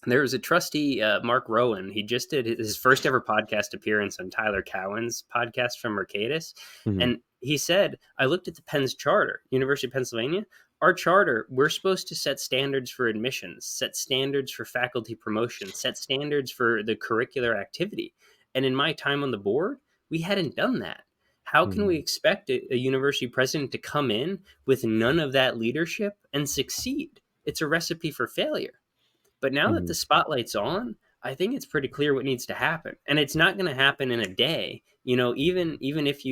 There was a trustee, Mark Rowan. He just did his first ever podcast appearance on Tyler Cowen's podcast from Mercatus, Mm-hmm. and he said, "I looked at the Penn's charter, University of Pennsylvania. Our charter, we're supposed to set standards for admissions, set standards for faculty promotion, set standards for the curricular activity. And in my time on the board, we hadn't done that. How can we Mm-hmm. expect a university president to come in with none of that leadership and succeed? It's a recipe for failure." But now that Mm-hmm. the spotlight's on, I think it's pretty clear what needs to happen. And it's not going to happen in a day. Even if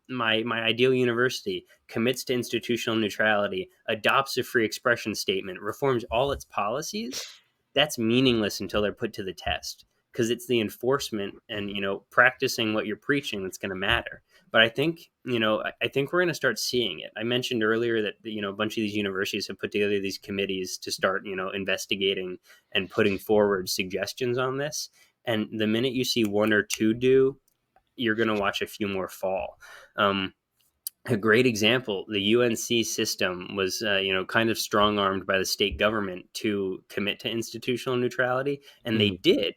my ideal university commits to institutional neutrality, adopts a free expression statement, reforms all its policies, that's meaningless until they're put to the test, because it's the enforcement and practicing what you're preaching that's going to matter. But I think we're going to start seeing it. I mentioned earlier that a bunch of these universities have put together these committees to start investigating and putting forward suggestions on this. And the minute you see one or two do, you're going to watch a few more fall. A great example, the UNC system was, kind of strong armed by the state government to commit to institutional neutrality, and they Mm-hmm. did.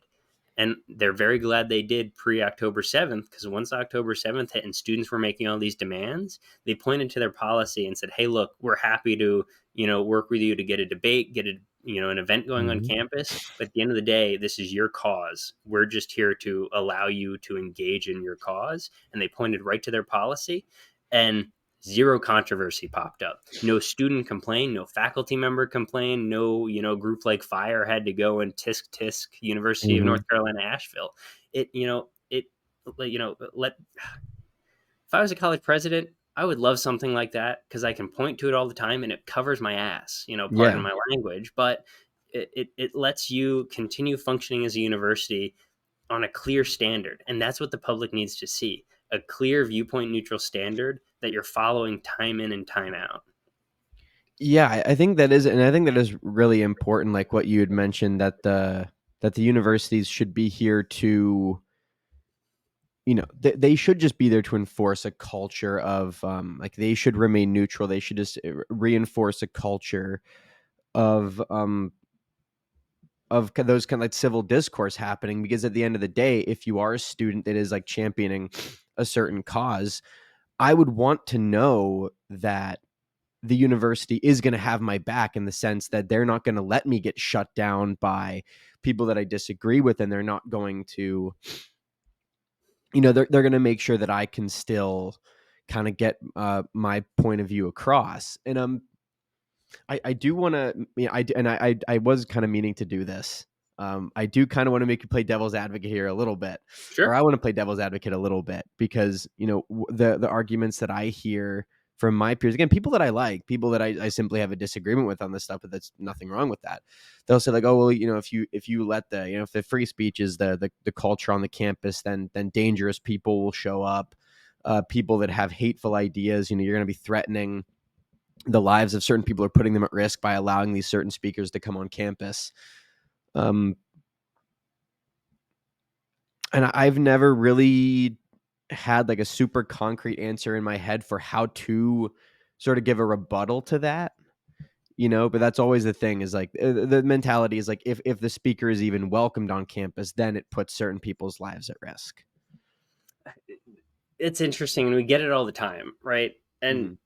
And they're very glad they did pre October 7th, because once October 7th hit and students were making all these demands, they pointed to their policy and said, "Hey, look, we're happy to, work with you to get a debate, get an event going on Mm-hmm. campus. But at the end of the day, this is your cause. We're just here to allow you to engage in your cause." And they pointed right to their policy, and zero controversy popped up. No student complained, no faculty member complained, no group like Fire had to go and tisk University of Mm-hmm. North Carolina Asheville. It you know it you know let If I was a college president, I would love something like that, because I can point to it all the time and it covers my ass. Pardon Yeah. my language, but it lets you continue functioning as a university on a clear standard. And that's what the public needs to see: a clear viewpoint neutral standard that you're following time in and time out. Yeah, I think that is, and I think that is really important. Like what you had mentioned, that the universities should be here to, they should just be there to enforce a culture of, like they should remain neutral. They should just reinforce a culture of, those kind of like civil discourse happening. Because at the end of the day, if you are a student that is like championing a certain cause, I would want to know that the university is going to have my back, in the sense that they're not going to let me get shut down by people that I disagree with, and they're not going to, they're going to make sure that I can still kind of get my point of view across. And I do want to, I was kind of meaning to do this. I do kind of want to make you play devil's advocate here a little bit, or Sure. I want to play devil's advocate a little bit, because the arguments that I hear from my peers, again, people that I like, people that I simply have a disagreement with on this stuff, but that's nothing wrong with that. They'll say like, oh, well, if you let the, if the free speech is the culture on the campus, then dangerous people will show up. People that have hateful ideas, you're going to be threatening the lives of certain people, or putting them at risk by allowing these certain speakers to come on campus. And I've never really had like a super concrete answer in my head for how to sort of give a rebuttal to that, but that's always the thing, is like the mentality is like, if the speaker is even welcomed on campus, then it puts certain people's lives at risk. It's interesting, and we get it all the time, right? And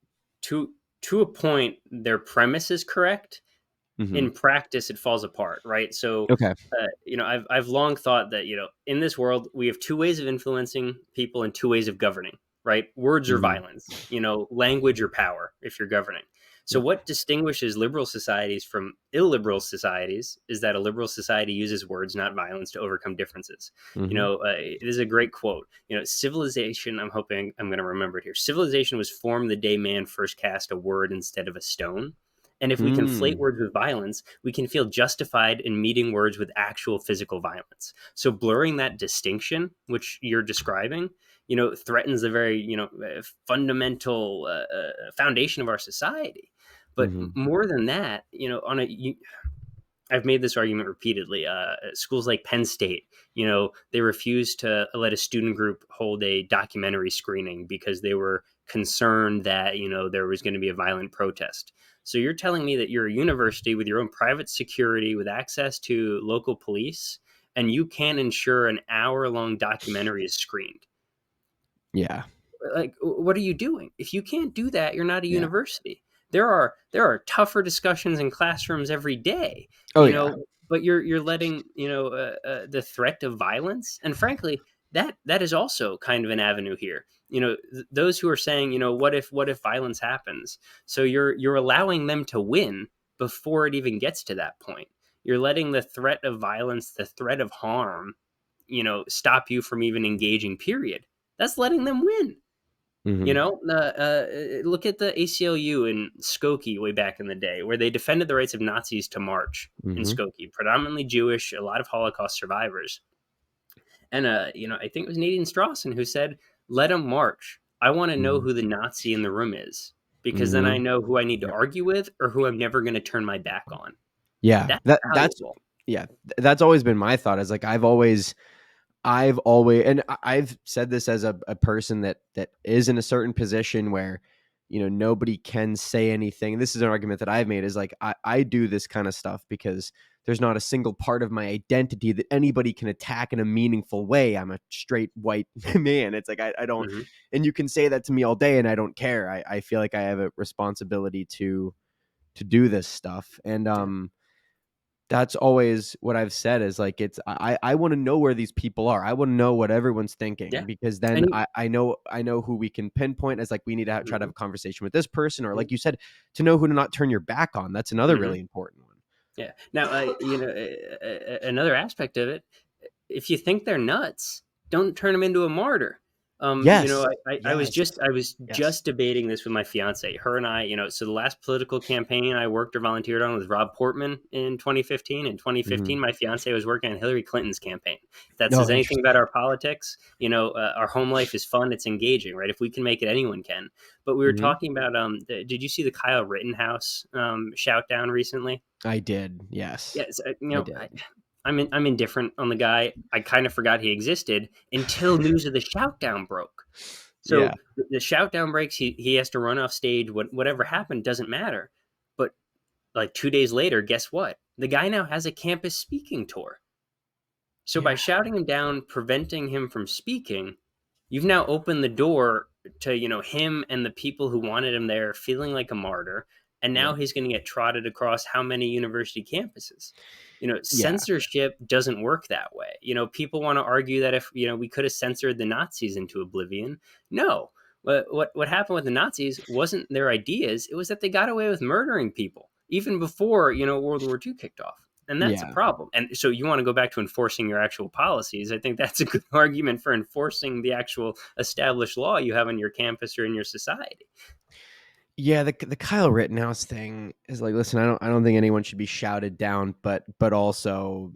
Mm-hmm. to a point, their premise is correct. Mm-hmm. In practice, it falls apart, right? So, Okay. I've long thought that in this world we have two ways of influencing people and two ways of governing, right? Words or Mm-hmm. violence, language or power. If you're governing, so Yeah. what distinguishes liberal societies from illiberal societies is that a liberal society uses words, not violence, to overcome differences. Mm-hmm. It is a great quote. Civilization. I'm hoping I'm going to remember it here. Civilization was formed the day man first cast a word instead of a stone. And if we conflate Mm. words with violence, we can feel justified in meeting words with actual physical violence. So blurring that distinction, which you're describing, threatens the very, fundamental foundation of our society. But Mm-hmm. more than that, I've made this argument repeatedly. Schools like Penn State, they refused to let a student group hold a documentary screening because they were concerned that, there was going to be a violent protest. So you're telling me that you're a university with your own private security, with access to local police, and you can ensure an hour-long documentary is screened? Yeah. Like, what are you doing? If you can't do that, you're not a Yeah. university. There are tougher discussions in classrooms every day, Oh yeah. but you're letting the threat of violence, and frankly, that is also kind of an avenue here. Those who are saying, what if violence happens? So you're allowing them to win before it even gets to that point. You're letting the threat of violence, the threat of harm, stop you from even engaging. Period. That's letting them win. Mm-hmm. Look at the ACLU in Skokie way back in the day, where they defended the rights of Nazis to march in Mm-hmm. Skokie, predominantly Jewish, a lot of Holocaust survivors. And, I think it was Nadine Strawson who said, let them march. I want to know Mm-hmm. who the Nazi in the room is, because then I Mm-hmm. know who I need to Yeah. argue with or who I'm never going to turn my back on. Yeah. That's That's valuable. yeah. That's always been my thought, is like, I've always, and I've said this as a person that is in a certain position where, nobody can say anything. This is an argument that I've made, is like, I do this kind of stuff because there's not a single part of my identity that anybody can attack in a meaningful way. I'm a straight white man. It's like, I don't, Mm-hmm. and you can say that to me all day and I don't care. I feel like I have a responsibility to do this stuff. And Yeah. that's always what I've said, is like, I want to know where these people are. I want to know what everyone's thinking, Yeah. because then And you, I know who we can pinpoint as like, we need to try to have Mhm. a conversation with this person, or like you said, to know who to not turn your back on. That's another Mhm. really important one. Yeah. Now, another aspect of it, if you think they're nuts, don't turn them into a martyr. Yes. I was Yes. just Yes. debating this with my fiance. Her and I, so the last political campaign I worked or volunteered on was Rob Portman in 2015. In Mm-hmm. 2015, my fiance was working on Hillary Clinton's campaign. If that No, says anything about interesting. our politics, our home life is fun. It's engaging, right? If we can make it, anyone can. But we were Mm-hmm. talking about, did you see the Kyle Rittenhouse shout down recently? I did. Yes, Yes, I did. I'm indifferent on the guy. I kind of forgot he existed until news of the shoutdown broke. Yeah. So the shoutdown breaks. He has to run off stage. Whatever happened doesn't matter. But like 2 days later, guess what? The guy now has a campus speaking tour. So by Yeah. shouting him down, preventing him from speaking, you've now opened the door to, him and the people who wanted him there feeling like a martyr. And now Yep. he's going to get trotted across how many university campuses? Yeah. Censorship doesn't work that way. People want to argue that if, we could have censored the Nazis into oblivion. No. What happened with the Nazis wasn't their ideas. It was that they got away with murdering people even before, World War II kicked off. And that's a Yeah. problem. And so you want to go back to enforcing your actual policies. I think that's a good argument for enforcing the actual established law you have on your campus or in your society. Yeah, the Kyle Rittenhouse thing is like, listen, I don't think anyone should be shouted down, but also,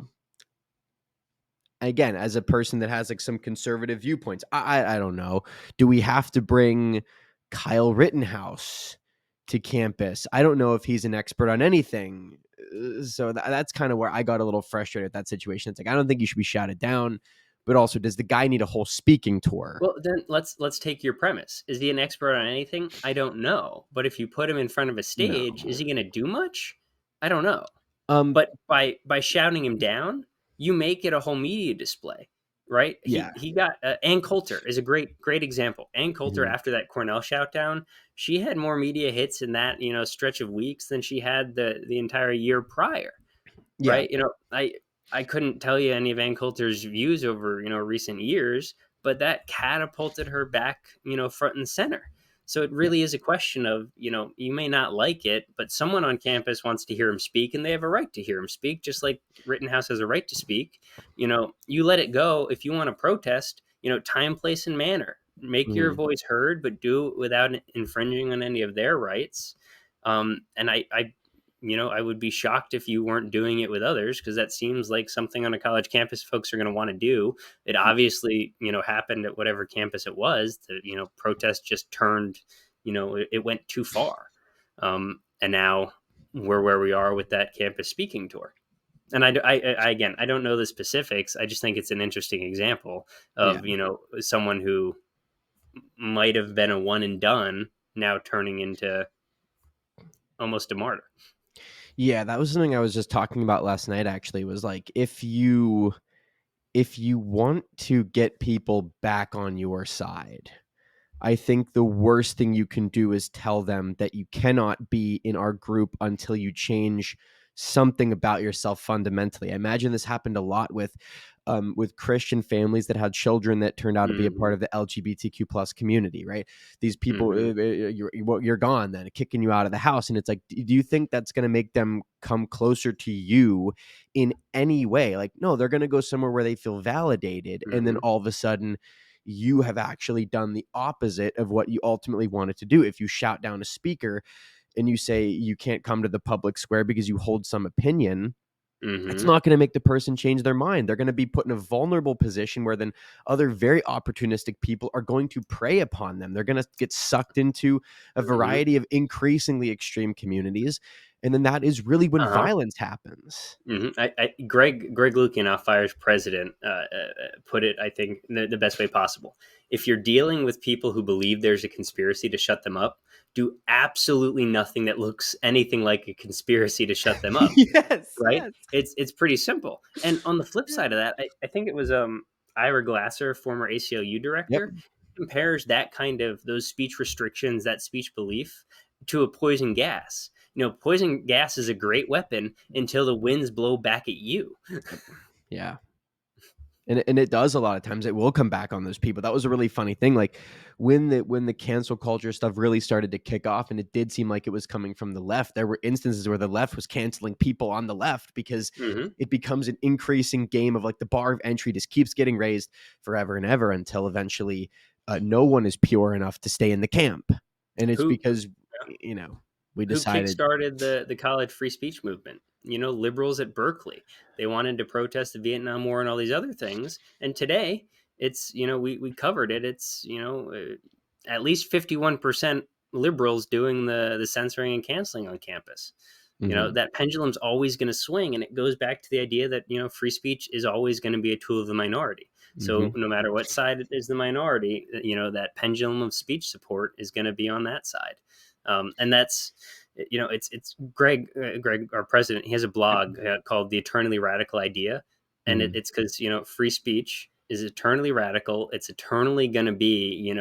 again, as a person that has like some conservative viewpoints, I don't know. Do we have to bring Kyle Rittenhouse to campus? I don't know if he's an expert on anything. So that's kind of where I got a little frustrated at that situation. It's like, I don't think you should be shouted down, but also, does the guy need a whole speaking tour? Well, then let's take your premise. Is he an expert on anything? I don't know. But if you put him in front of a No. stage, is he going to do much? I don't know. Um. But by shouting him down, you make it a whole media display, right? Yeah. He got Ann Coulter is a great example. Ann Coulter, Mhm. after that Cornell shout down, she had more media hits in that stretch of weeks than she had the entire year prior, Yeah. right? I couldn't tell you any of Ann Coulter's views over recent years, but that catapulted her back front and center. So it Yeah. really is a question of you may not like it, but someone on campus wants to hear him speak, and they have a right to hear him speak, just like Rittenhouse has a right to speak. You let it go if you want to protest. Time, place, and manner. Make your Mhm. voice heard, but do it without infringing on any of their rights. And I would be shocked if you weren't doing it with others, because that seems like something on a college campus folks are going to want to do. It obviously, happened at whatever campus it was. The protest just turned, it went too far, and now we're where we are with that campus speaking tour. And again, I don't know the specifics. I just think it's an interesting example Yeah. of someone who might have been a one and done now turning into almost a martyr. Yeah, that was something I was just talking about last night actually, was like, if you want to get people back on your side, I think the worst thing you can do is tell them that you cannot be in our group until you change something about yourself fundamentally. I imagine this happened a lot with Christian families that had children that turned out to be a part Hmm. of the LGBTQ plus community, right? These people, Hmm. you're gone then, kicking you out of the house, and it's like, do you think that's going to make them come closer to you in any way? Like, no, they're going to go somewhere where they feel validated, and then Hmm. all of a sudden you have actually done the opposite of what you ultimately wanted to do. If you shout down a speaker and you say you can't come to the public square because you hold some opinion, it's Hmm. not going to make the person change their mind. They're going to be put in a vulnerable position where then other very opportunistic people are going to prey upon them. They're going to get sucked into a Hmm. variety of increasingly extreme communities. And then that is really when Uh-huh. violence happens. Greg Lukian, our Fire's president, put it, I think, the best way possible. If you're dealing with people who believe there's a conspiracy to shut them up, do absolutely nothing that looks anything like a conspiracy to shut them up. Yes, Right? yes. It's pretty simple. And on the flip Yeah. side of that, I think it was Ira Glasser, former ACLU Yep. director, compares that kind of those speech restrictions, that speech belief, to a poison gas. Poison gas is a great weapon until the winds blow back at you. Yep. Yeah. And it does a lot of times. It will come back on those people. That was a really funny thing. Like when the cancel culture stuff really started to kick off, and it did seem like it was coming from the left. There were instances where the left was canceling people on the left because Hmm. it becomes an increasing game of like the bar of entry just keeps getting raised forever and ever until eventually no one is pure enough to stay in the camp. And it's Who because you know we who decided. kickstarted the college free speech movement? Liberals at Berkeley. They wanted to protest the Vietnam War and all these other things. And today, it's we covered it. It's at least 51% liberals doing the censoring and canceling on campus. Mhm, That pendulum's always going to swing, and it goes back to the idea that free speech is always going to be a tool of the minority. So mhm, no matter what side it is the minority, that pendulum of speech support is going to be on that side. And that's it's Greg, our president. He has a yep, blog called The Eternally Radical Idea, and mhm, it's because free speech is eternally radical. It's eternally going to be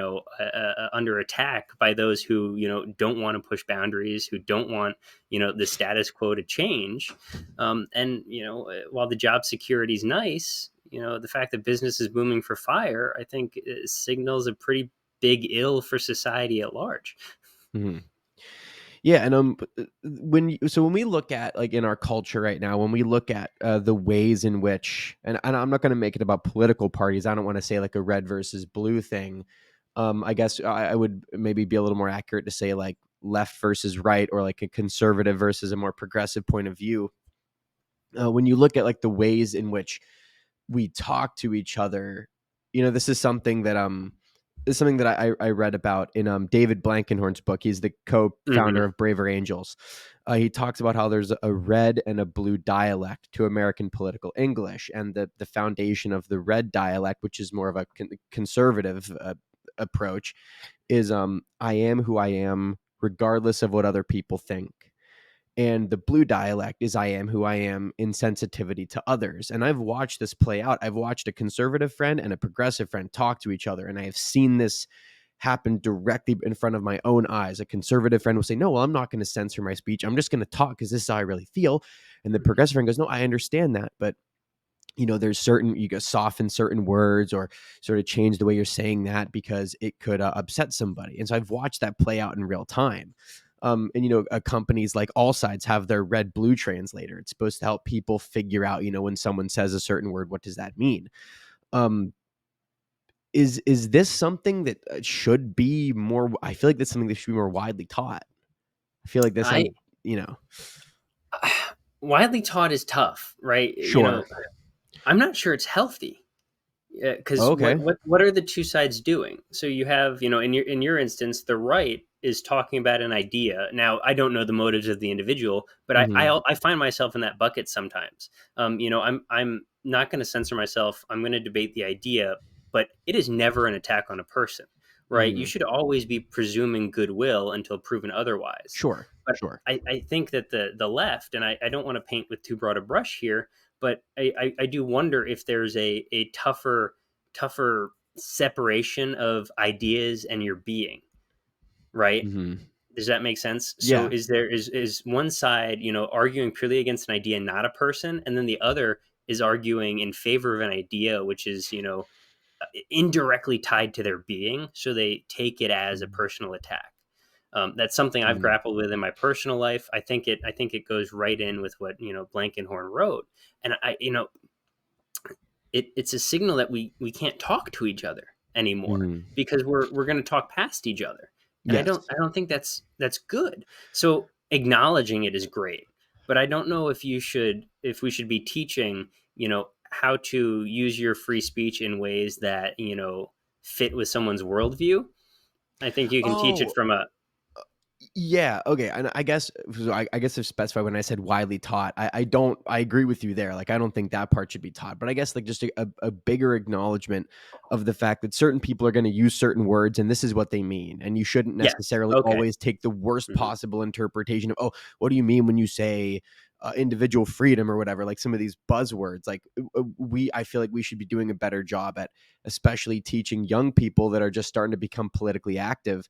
under attack by those who don't want to push boundaries, who don't want the status quo to change. And while the job security is nice, the fact that business is booming for fire, I think signals a pretty big ill for society at large. mhm. Yeah, and when we look at like in our culture right now, when we look at the ways in which, and I'm not going to make it about political parties. I don't want to say like a red versus blue thing. I guess I would maybe be a little more accurate to say like left versus right, or like a conservative versus a more progressive point of view, when you look at like the ways in which we talk to each other, this is something that I read about in David Blankenhorn's book. He's the co-founder Hmm. of Braver Angels. He talks about how there's a red and a blue dialect to American political English, and the foundation of the red dialect, which is more of a conservative approach, is I am who I am, regardless of what other people think. And the blue dialect is I am who I am in sensitivity to others. And I've watched this play out. I've watched a conservative friend and a progressive friend talk to each other. And I have seen this happen directly in front of my own eyes. A conservative friend will say, no, well, I'm not going to censor my speech. I'm just going to talk because this is how I really feel. And the progressive friend goes, no, I understand that. But there's certain, you go soften certain words or sort of change the way you're saying that because it could upset somebody. And so I've watched that play out in real time. And companies like All Sides have their red blue translator. It's supposed to help people figure out, when someone says a certain word, what does that mean? Um, is this something that should be more? I feel like that's something that should be more widely taught. I feel like this, I you know, Widely taught is tough, right? sure. I'm not sure it's healthy. Because Okay. what are the two sides doing? So you have, in your instance, the right is talking about an idea. Now I don't know the motives of the individual, but Hmm. I find myself in that bucket sometimes. I'm not going to censor myself. I'm going to debate the idea, but it is never an attack on a person, right? You Hmm. should always be presuming goodwill until proven otherwise. Sure. But Sure. I think that the left, and I don't want to paint with too broad a brush here, but I do wonder if there's a tougher separation of ideas and your being, right? Hmm. Does that make sense? So Yeah. is one side, arguing purely against an idea, not a person, and then the other is arguing in favor of an idea, which is, indirectly tied to their being, so they take it as a personal attack. That's something I've Mhm. grappled with in my personal life. I think it goes right in with what Blankenhorn wrote, and it's a signal that we can't talk to each other anymore Mhm. because we're going to talk past each other, and I Yes. don't I don't think that's good. So acknowledging it is great, but I don't know if we should be teaching how to use your free speech in ways that fit with someone's worldview. I think you can teach it Oh, from a yeah, okay, and I guess so I guess to specify when I said widely taught, I agree with you there, like, I don't think that part should be taught, but I guess, like, just a bigger acknowledgement of the fact that certain people are gonna use certain words, and this is what they mean, and you shouldn't yes, necessarily okay, always take the worst hmm, possible interpretation of, "Oh, what do you mean when you say, individual freedom," or whatever, like, some of these buzzwords, like, I feel like we should be doing a better job at especially teaching young people that are just starting to become politically active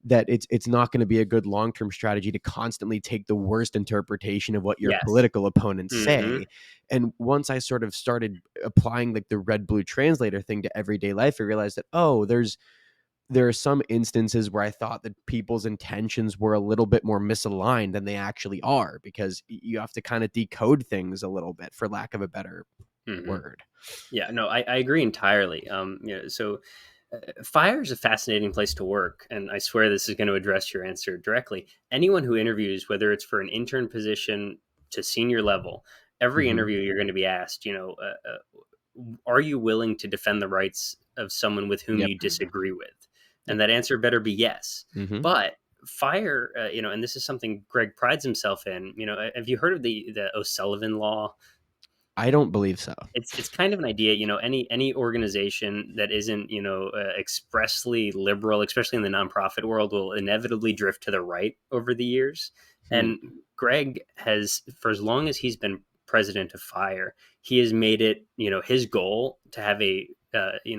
that it's not going to be a good long-term strategy to constantly take the worst interpretation of what your yes, political opponents hmm, say. And once I sort of started applying like the red blue translator thing to everyday life, I realized that there are some instances where I thought that people's intentions were a little bit more misaligned than they actually are because you have to kind of decode things a little bit for lack of a better hmm. word. Yeah, no, I agree entirely. So fire is a fascinating place to work, and I swear this is going to address your answer directly. Anyone who interviews, whether it's for an intern position to senior level, every Hmm. interview you're going to be asked, are you willing to defend the rights of someone with whom Yep. you disagree with? Yep. And that answer better be yes. Hmm. But fire, and this is something Greg prides himself in. Have you heard of the O'Sullivan Law? I don't believe so. It's kind of an idea, any organization that isn't expressly liberal, especially in the nonprofit world, will inevitably drift to the right over the years. Hmm. And Greg has, for as long as he's been president of Fire, he has made it his goal to have a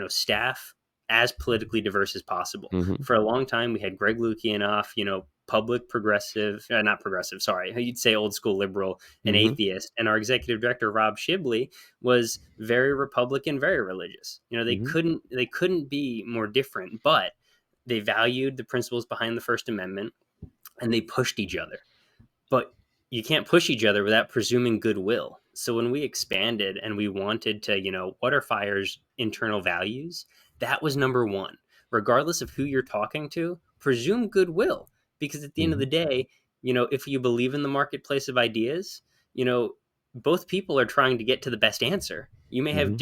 staff as politically diverse as possible. Hmm. For a long time we had Greg Lukianoff, public progressive, not progressive, sorry, you'd say old school liberal, an Hmm. atheist, and our executive director Rob Shibley was very Republican, very religious. They Hmm. couldn't be more different, but they valued the principles behind the First Amendment and they pushed each other. But you can't push each other without presuming goodwill. So when we expanded and we wanted to, what are Fire's internal values? That was number one. Regardless of who you're talking to, presume goodwill. Because at the end of the Mhm. day, if you believe in the marketplace of ideas, you know, both people are trying to get to the best answer. You may have Mhm.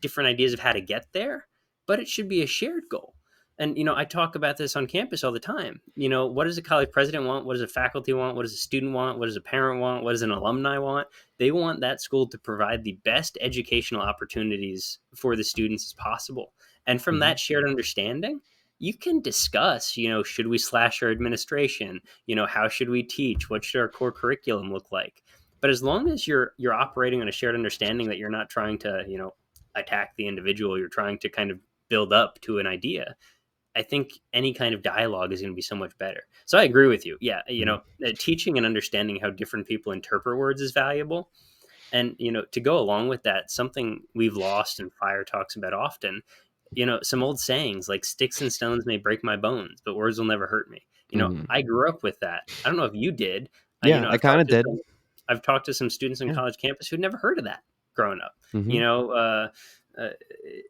different ideas of how to get there, but it should be a shared goal. And I talk about this on campus all the time. What does a college president want? What does a faculty want? What does a student want? What does a parent want? What does an alumni want? They want that school to provide the best educational opportunities for the students as possible. And from Mhm. that shared understanding, you can discuss, should we slash our administration? How should we teach? What should our core curriculum look like? But as long as you're operating on a shared understanding that you're not trying to, attack the individual, you're trying to kind of build up to an idea. I think any kind of dialogue is going to be so much better. So I agree with you. Yeah, Mhm. teaching and understanding how different people interpret words is valuable. And to go along with that, something we've lost and Fire talks about often, some old sayings like "sticks and stones may break my bones, but words will never hurt me." Mhm. I grew up with that. I don't know if you did. Yeah, I kinda did. I've talked to some students on Yeah. college campus who'd never heard of that growing up. You Mhm. know, uh,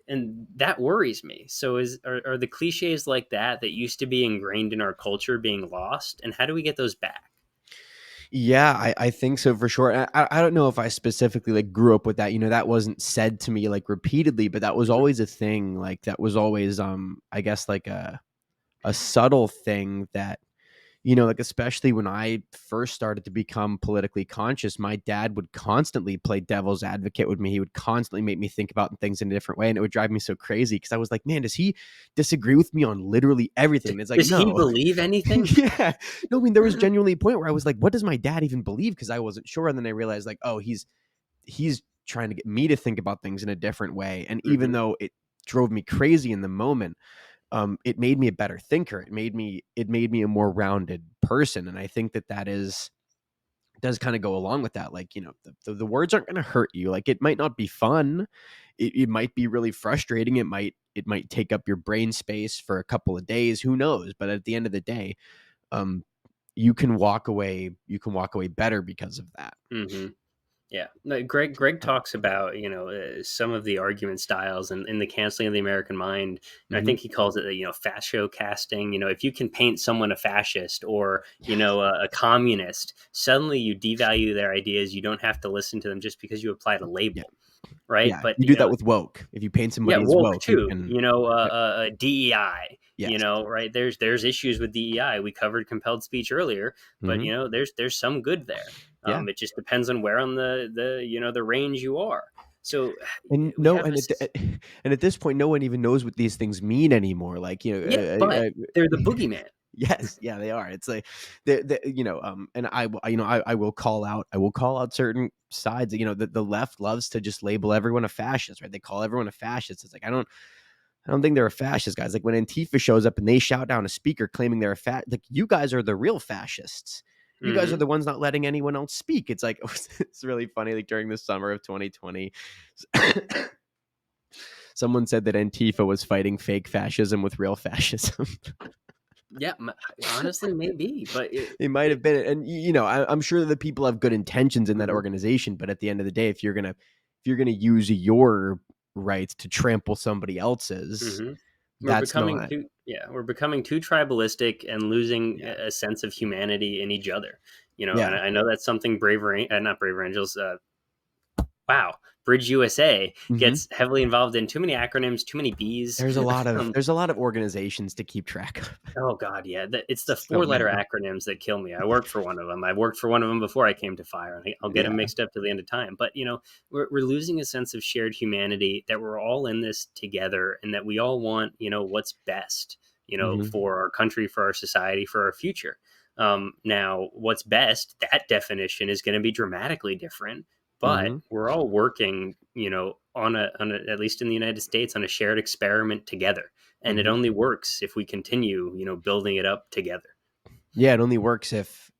and that worries me. So, are the cliches like that used to be ingrained in our culture being lost? And how do we get those back? Yeah, I think so for sure. I don't know if I specifically, like, grew up with that, that wasn't said to me, like, repeatedly, but that was Mhm. always a thing, like, that was always, I guess, like, a subtle thing that, like, especially when I first started to become politically conscious, my dad would constantly play devil's advocate with me. He would constantly make me think about things in a different way, and it would drive me so crazy because I was like, "Man, does he disagree with me on literally everything?" And it's like, Does he "No." believe anything? Yeah. No, I mean, there was genuinely a point where I was like, "What does my dad even believe?" Because I wasn't sure, and then I realized, like, oh, he's trying to get me to think about things in a different way, and even Hmm. though it drove me crazy in the moment, it made me a better thinker. It made me a more rounded person, and I think that does kind of go along with that. Like, the words aren't going to hurt you. Like, it might not be fun. It might be really frustrating. It might take up your brain space for a couple of days. Who knows? But at the end of the day, um, you can walk away. You can walk away better because of that. Hmm. Yeah, no, Greg Um, talks about some of the argument styles and in the canceling of the American mind, and I mhm. think he calls it fascio casting. If you can paint someone a fascist or Yes. a communist, suddenly you devalue their ideas. You don't have to listen to them just because you applied a Yeah. label, right? Yeah. But You do that with woke. If you paint yeah, somebody as woke woke, you too. can. Yep. DEI. Yes. Right? There's issues with DEI. We covered compelled speech earlier, but Mhm. there's some good there. Yeah. It just depends on where on the the range you are. So And we no, have this. and at this point, no one even knows what these things mean anymore. Like, Yeah, but they're the boogeyman. yes, yeah, they are. It's like and I will call out certain sides. The left loves to just label everyone a fascist, right? They call everyone a fascist. It's like I don't think they're a fascist, guys. Like, when Antifa shows up and they shout down a speaker claiming they're like, you guys are the real fascists. You guys are Hmm. the ones not letting anyone else speak. It's like it's really funny. Like, during the summer of 2020, someone said that Antifa was fighting fake fascism with real fascism. Yeah, honestly, maybe, but They might have been, and I'm sure that the people have good intentions in that mhm. organization, but at the end of the day, if you're gonna use your rights to trample somebody else's, Hmm. that's not. We're becoming too tribalistic and losing Yeah, a sense of humanity in each other. And yeah. I know that's something not Braver Angels. Wow, Bridge USA Hmm. gets heavily involved in. Too many acronyms, too many B's. There's a lot of um, there's a lot of organizations to keep track of. oh God, yeah, it's the So four-letter many. acronyms that kill me. I work for one of them. I worked for one of them before I came to Fire, and I'll get them Yeah. mixed up to the end of time. But we're losing a sense of shared humanity, that we're all in this together, and that we all want what's best, Hmm. for our country, for our society, for our future. Now, what's best? That definition is going to be dramatically different, but Hmm. we're all working, on a at least in the United States, on a shared experiment together, and it Hmm. only works if we continue, building it up together. Yeah, it only works if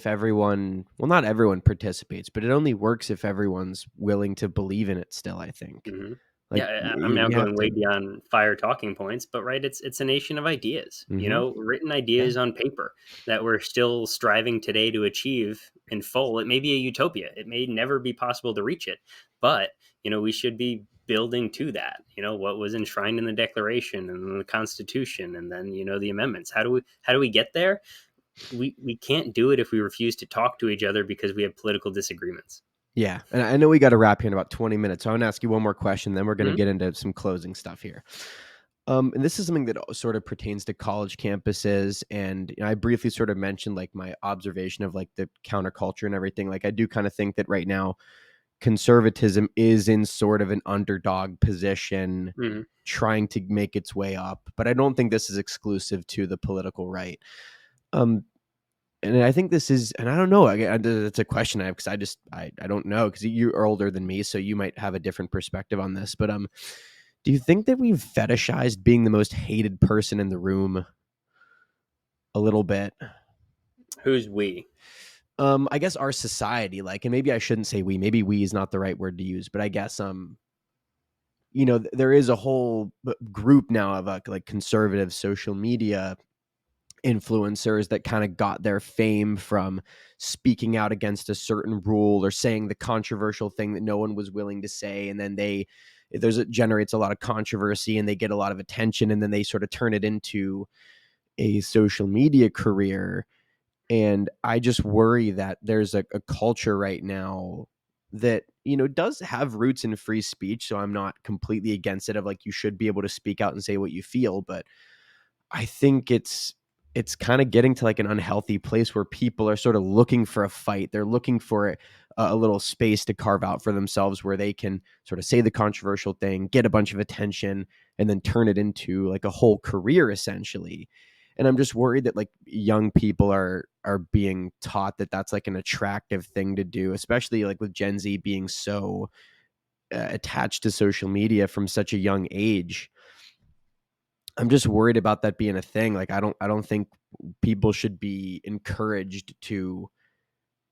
everyone, well, not everyone participates, but it only works if everyone's willing to believe in it still, I think. Hmm. Like, Yeah, I'm now you have going way to. beyond Fire talking points, but right, it's a nation of ideas, Hmm. written Yeah. ideas on paper that we're still striving today to achieve in full. It may be a utopia. It may never be possible to reach it, but we should be building to that, what was enshrined in the Declaration and the Constitution, and then, the amendments. How do we get there? We can't do it if we refuse to talk to each other because we have political disagreements. Yeah, and I know we got to wrap here in about 20 minutes. So I'm going to ask you one more question, then we're going to Mhm. get into some closing stuff here. And this is something that sort of pertains to college campuses, and I briefly sort of mentioned like my observation of like the counterculture and everything. Like I do kind of think that right now conservatism is in sort of an underdog position, Mhm. trying to make its way up. But I don't think this is exclusive to the political right. Um, and I think this is, and I don't know. It's a question I have because I don't know because you are older than me, so you might have a different perspective on this. But do you think that we've fetishized being the most hated person in the room a little bit? Who's we? I guess our society, like, and maybe I shouldn't say we. Maybe we is not the right word to use, but I guess there is a whole group now of like conservative social media influencers that kind of got their fame from speaking out against a certain rule or saying the controversial thing that no one was willing to say, and then it generates a lot of controversy and they get a lot of attention, and then they sort of turn it into a social media career. And I just worry that there's a culture right now that does have roots in free speech, so I'm not completely against it, of like you should be able to speak out and say what you feel, but I think it's kind of getting to like an unhealthy place where people are sort of looking for a fight. They're looking for a little space to carve out for themselves where they can sort of say the controversial thing, get a bunch of attention, and then turn it into like a whole career essentially. And I'm just worried that like young people are being taught that that's like an attractive thing to do, especially like with Gen Z being so attached to social media from such a young age. I'm just worried about that being a thing. Like I don't think people should be encouraged to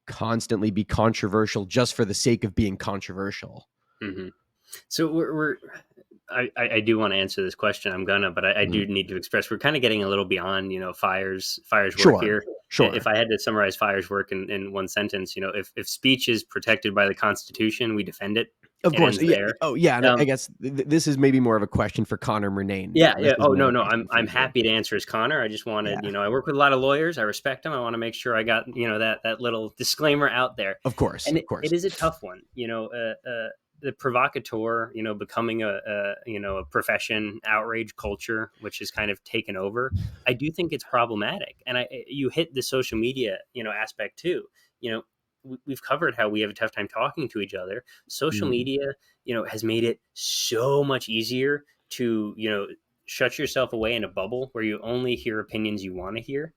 constantly be controversial just for the sake of being controversial. Hmm. So I do want to answer this question. I'm gonna, but I Mhm. do need to express we're kind of getting a little beyond, Fire's work Sure. here. If Sure. I had to summarize Fire's work in one sentence, if speech is protected by the Constitution, we defend it. Of It course. ends Yeah. there. Oh, yeah. And I Um, guess this is maybe more of a question for Connor Murnane Yeah, now. This yeah. Oh, isn't no, a no. I'm question for I'm you. happy to answer as Connor. I just wanted, Yeah. I work with a lot of lawyers. I respect them. I want to make sure I got, that little disclaimer out there. Of course. And Of it course. is a tough one. The provocateur, becoming a profession, outrage culture, which has kind of taken over. I do think it's problematic. And you hit the social media, aspect too. You know, we've covered how we have a tough time talking to each other. Social Mhm. media, has made it so much easier to shut yourself away in a bubble where you only hear opinions you want to hear.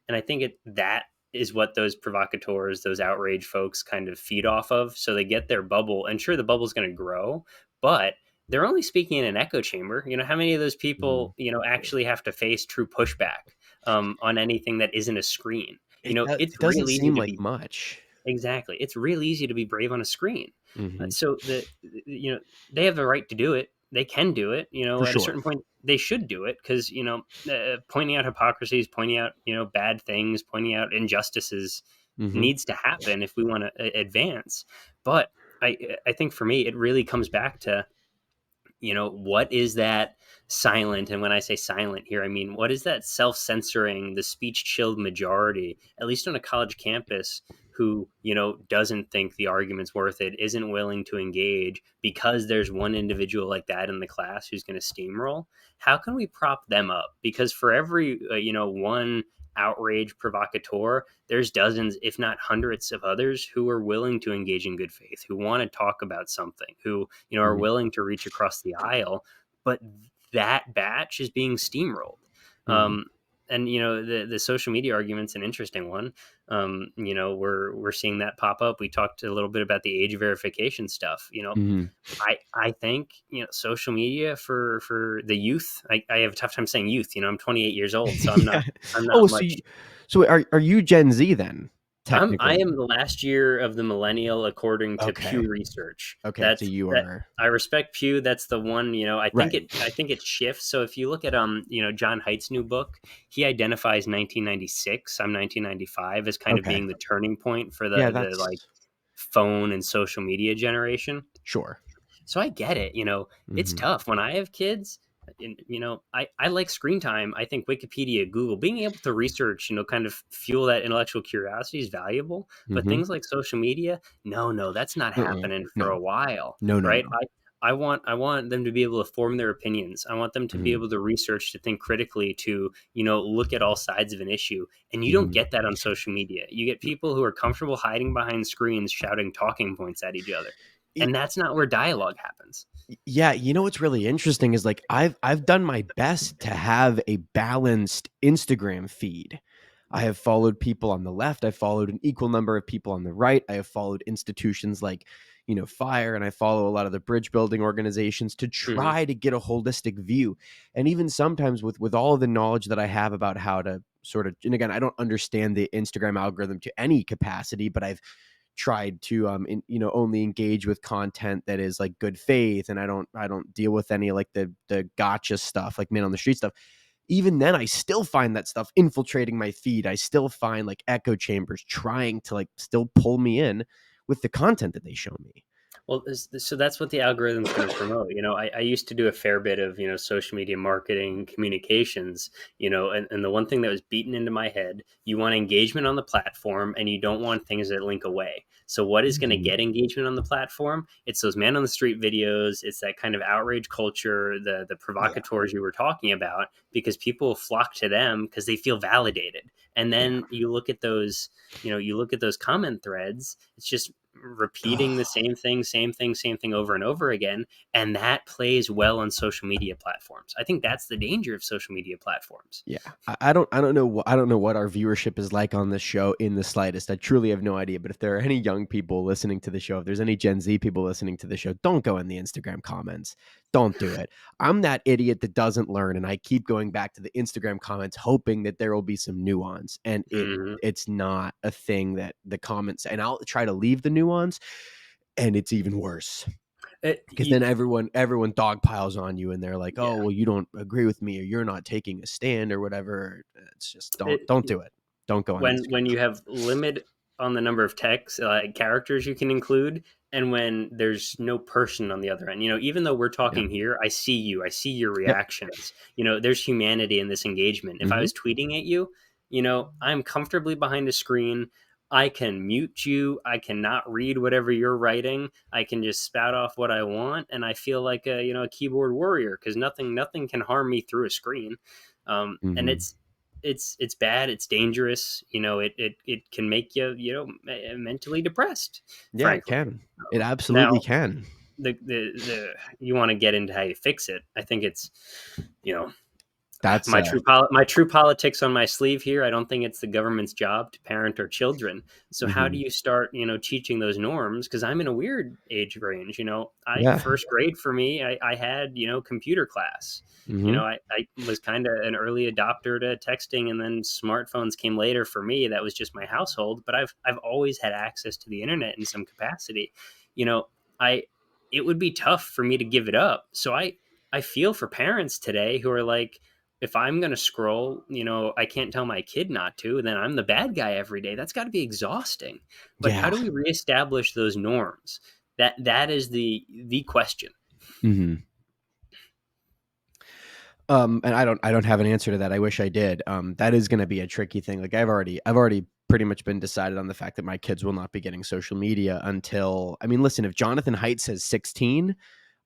And I think that is what those provocateurs, those outrage folks kind of feed off of. So they get their bubble, and sure, the bubble's going to grow, but they're only speaking in an echo chamber. How many of those Mhm. people actually have to face true pushback on anything that isn't a screen? It's It doesn't real easy seem to like be. much. Exactly. It's real easy to be brave on a screen. Mhm. So they have the right to do it. They can do it. For At a sure. certain point, they should do it because pointing out hypocrisies, pointing out bad things, pointing out injustices Mhm. needs to happen if we want to advance. But I think for me, it really comes back to what is that silent, and when I say silent here, I mean what is that self-censoring, the speech chilled majority, at least on a college campus, who doesn't think the argument's worth it, isn't willing to engage because there's one individual like that in the class who's going to steamroll. How can we prop them up? Because for every one outrage provocateur, there's dozens, if not hundreds, of others who are willing to engage in good faith, who want to talk about something, who are Mhm. willing to reach across the aisle. But that batch is being steamrolled. Mhm. Um, and the social media argument's an interesting one. We're seeing that pop up. We talked a little bit about the age verification stuff. Mhm. I think social media for the youth. I have a tough time saying youth. I'm 28 years old, so I'm not Yeah. I'm not Oh, much. so are you Gen Z then, I technically? am the last year of the millennial according to Okay. Pew Research. Okay, so That's you that. are I respect Pew. That's the one. right. I think it shifts. So if you look at John Haidt's new book, he identifies 1996. I'm 1995 as kind of Okay. being the turning point for Yeah, the like that's phone and social media generation. sure. So I get it. It's Hmm. tough when I have kids. I like screen time. I think Wikipedia, Google, being able to research, kind of fuel that intellectual curiosity is valuable. But Hmm. things like social media, no, that's not Uh-uh. happening for No, a while, no, no, right? no. I want them to be able to form their opinions. I want them to be Hmm. able to research, to think critically, to look at all sides of an issue. And you don't Hmm. get that on social media. You get people who are comfortable hiding behind screens, shouting talking points at each other, and that's not where dialogue happens. Yeah, you know what's really interesting is like I've done my best to have a balanced Instagram feed. I have followed people on the left, I've followed an equal number of people on the right. I have followed institutions like, FIRE, and I follow a lot of the bridge building organizations to Hmm. try to get a holistic view. And even sometimes with all of the knowledge that I have about how to sort of, and again, I don't understand the Instagram algorithm to any capacity, but I've tried to only engage with content that is like good faith, and I don't deal with any like the gotcha stuff, like man on the street stuff. Even then I still find that stuff infiltrating my feed. I still find like echo chambers trying to like still pull me in with the content that they show me. Well, so that's what the algorithm's going to promote. I used to do a fair bit of, social media marketing communications, and the one thing that was beaten into my head, you want engagement on the platform and you don't want things that link away. So what is going to Mhm. get engagement on the platform? It's those man on the street videos. It's that kind of outrage culture, the Yeah, provocateurs you were talking about, because people flock to them because they feel validated. And yeah. then you look at those comment threads, it's just repeating the Oh, same thing over and over again. And that plays well on social media platforms. I think that's the danger of social media platforms. yeah. I don't know what our viewership is like on this show in the slightest. I truly have no idea. But if there are any young people listening to the show, if there's any Gen Z people listening to the show, don't go in the Instagram comments. Don't do it. I'm that idiot that doesn't learn, and I keep going back to the Instagram comments, hoping that there will be some nuance. And Hmm. it's not a thing that the comments. And I'll try to leave the nuance, and it's even worse It, because you, then everyone dog piles on you, and they're like, yeah. "Oh, well, you don't agree with me, or you're not taking a stand, or whatever." It's just don't It, do it. Don't go on when Instagram you have comments. limit on the number of text characters you can include, and when there's no person on the other end, even though we're Yeah. talking here, I see your Yep. reactions. There's humanity in this engagement. If I Hmm. was tweeting at you, I'm comfortably behind a screen. I can mute you. I cannot read whatever you're writing. I can just spout off what I want, and I feel like a keyboard warrior, because nothing can harm me through a screen. And Hmm. it's bad, it's dangerous, it can make you, mentally depressed, Yeah, it frankly. can. It absolutely Now, can. the you want to get into how you fix it. I think it's, you know That's my true politics on my sleeve here. I don't think it's the government's job to parent our children. So how do mhm. you start, teaching those norms? Because I'm in a weird age range. I Yeah. first grade for me, I had, computer class. Hmm. I was kind of an early adopter to texting, and then smartphones came later for me. That was just my household, but I've always had access to the internet in some capacity. You know, I it would be tough for me to give it up. So I feel for parents today who are like, if I'm going to scroll, I can't tell my kid not to, then I'm the bad guy every day. That's got to be exhausting. But how Yeah. do we reestablish those norms? That is the question. Hmm. And I don't have an answer to that. I wish I did. That is going to be a tricky thing. Like I've already pretty much been decided on the fact that my kids will not be getting social media until, I mean, listen, if Jonathan Haidt says 16,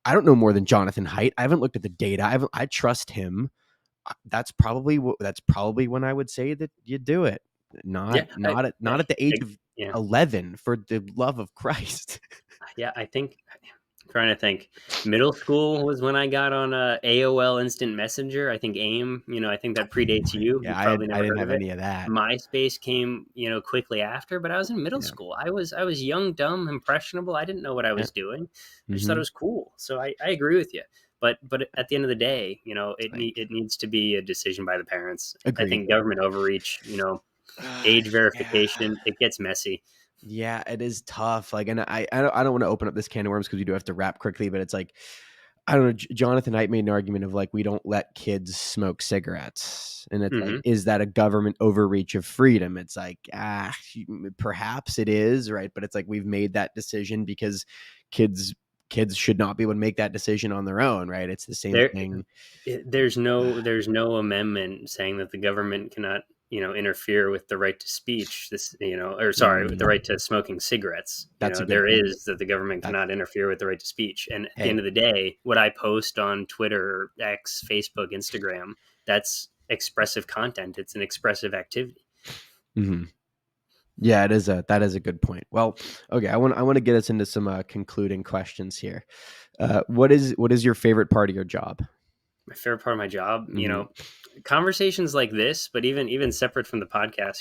I don't know more than Jonathan Haidt. I haven't looked at the data. I trust him. That's probably when I would say that you do it. Not Yeah, not at not at the age of yeah, 11, for the love of Christ. yeah. I think, trying to think. Middle school was when I got on AOL Instant Messenger. I think AIM. I think that predates you. Yeah, You've I had probably I never didn't heard have of it. any of that. MySpace came, quickly after, but I was in middle Yeah. school. I was young, dumb, impressionable. I didn't know what I Yeah. was doing. I just thought it Mhm. was cool. So I agree with you. But at the end of the day, It's like it needs to be a decision by the parents. I agreed. think government overreach, age Yeah. verification, it gets messy. Yeah, it is tough. Like, and I don't want to open up this can of worms because we do have to wrap quickly, but it's like, I don't know. Jonathan Knight made an argument of like we don't let kids smoke cigarettes, and it's like, Hmm. is that a government overreach of freedom? It's like, perhaps it is, right? But it's like we've made that decision because kids kids should not be able to make that decision on their own, right? It's the same there thing. there's no amendment saying that the government cannot, interfere with the right to speech, this, or sorry, with the right Mm, to smoking cigarettes. that's a good There point. is that the government That's cannot interfere with the right to speech. And at the hey. end of the day, what I post on Twitter, X, Facebook, Instagram, that's expressive content. It's an expressive activity. Mhm. Yeah, that is a good point. Well, okay, I want to get us into some concluding questions here. What is your favorite part of your job? My favorite part of my job, Hmm. conversations like this, but even separate from the podcast,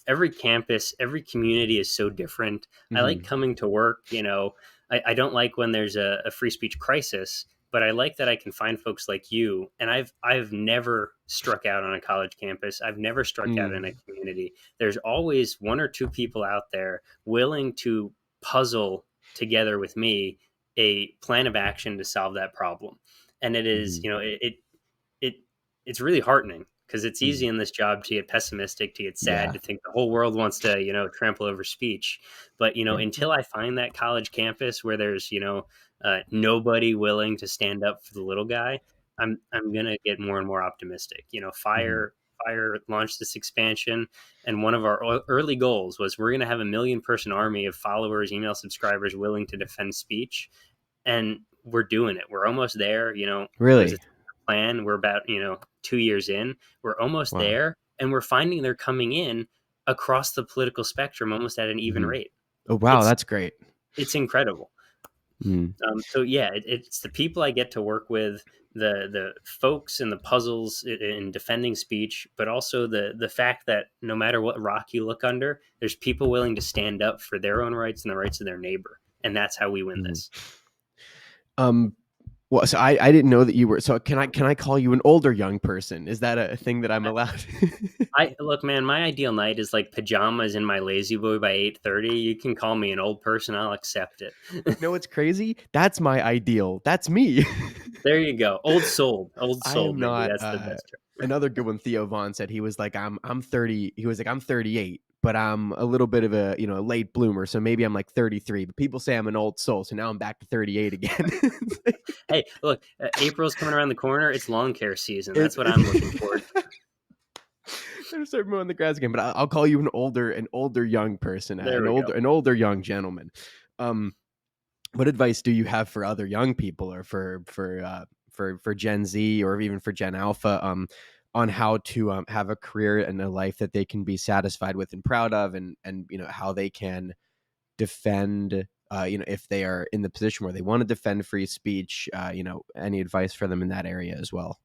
every campus, every community is so different. I like Hmm. coming to work. I don't like when there's a free speech crisis, but I like that I can find folks like you. And I've never struck out on a college campus. I've never struck out in a Mm. community. There's always one or two people out there willing to puzzle together with me a plan of action to solve that problem. And it is, Hmm. it it's really heartening, because it's Hmm. easy in this job to get pessimistic, to get sad, Yeah. to think the whole world wants to, trample over speech. But Yeah. until I find that college campus where there's, nobody willing to stand up for the little guy, I'm gonna get more and more optimistic. Hmm. Fire launched this expansion, and one of our early goals was we're going to have a 1 million-person army of followers, email subscribers willing to defend speech, and we're doing it. We're almost there. It was a Really? plan. We're about, 2 years in. We're almost Wow. there, and we're finding they're coming in across the political spectrum almost at an even Hmm. rate. Oh, wow, It's that's great. it's incredible. Mm. So yeah, it's the people I get to work with, the folks and the puzzles in defending speech, but also the fact that no matter what rock you look under, there's people willing to stand up for their own rights and the rights of their neighbor, and that's how we win Mhm. this. Um, well, so I didn't know that you were. So can I call you an older young person? Is that a thing that I'm allowed? I look, man. My ideal night is like pajamas in my lazy boy by 8:30. You can call me an old person; I'll accept it. You know what's crazy? That's my ideal. That's me. There you go. Old I am souled. Maybe not. that's the best term. Another good one. Theo Vaughn said he was like, I'm 30. He was like, I'm 38, but I'm a little bit of a a late bloomer, so maybe I'm like 33. But people say I'm an old soul, so now I'm back to 38 again. Hey, look, April's coming around the corner. It's lawn care season. It's, That's what I'm looking forward to. I'm gonna start mowing the grass again, but I'll call you an older young person, There we go. an older young gentleman. Um, what advice do you have for other young people, or for Gen Z, or even for Gen Alpha, on how to have a career and a life that they can be satisfied with and proud of, and how they can defend, if they are in the position where they want to defend free speech, any advice for them in that area as well?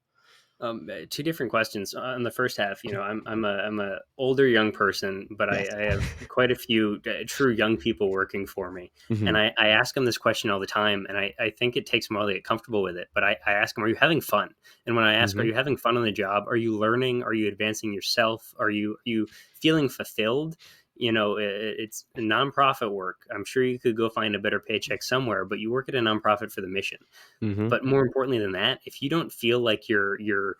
Two different questions. On the first half, I'm a older young person, but Yes. I have quite a few true young people working for me, and Hmm. I ask them this question all the time, and I think it takes them a while to get comfortable with it. But I ask them, "Are you having fun?" And when I ask, "Are Hmm. you having fun on the job? Are you learning? Are you advancing yourself? Are you feeling fulfilled?" It's nonprofit work. I'm sure you could go find a better paycheck somewhere, but you work at a nonprofit for the mission. Hmm. But more importantly than that, if you don't feel like you're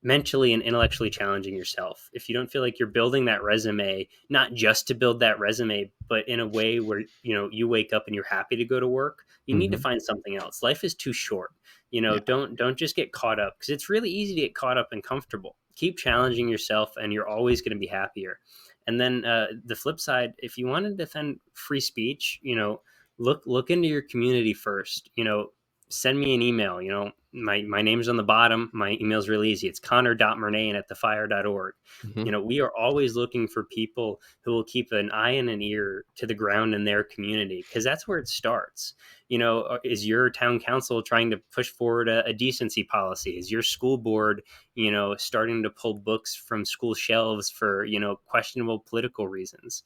mentally and intellectually challenging yourself, if you don't feel like you're building that resume, not just to build that resume, but in a way where you wake up and you're happy to go to work, you need to Hmm. find something else. Life is too short. Yeah. Don't just get caught up, because it's really easy to get caught up and comfortable. Keep challenging yourself, and you're always going to be happier. And then the flip side, if you want to defend free speech, look into your community first. Send me an email. My name's on the bottom. My email's really easy. It's connor.murnane at thefire.org. Hmm. We are always looking for people who will keep an eye and an ear to the ground in their community, because that's where it starts. Is your town council trying to push forward a decency policy? Is your school board, starting to pull books from school shelves for, questionable political reasons?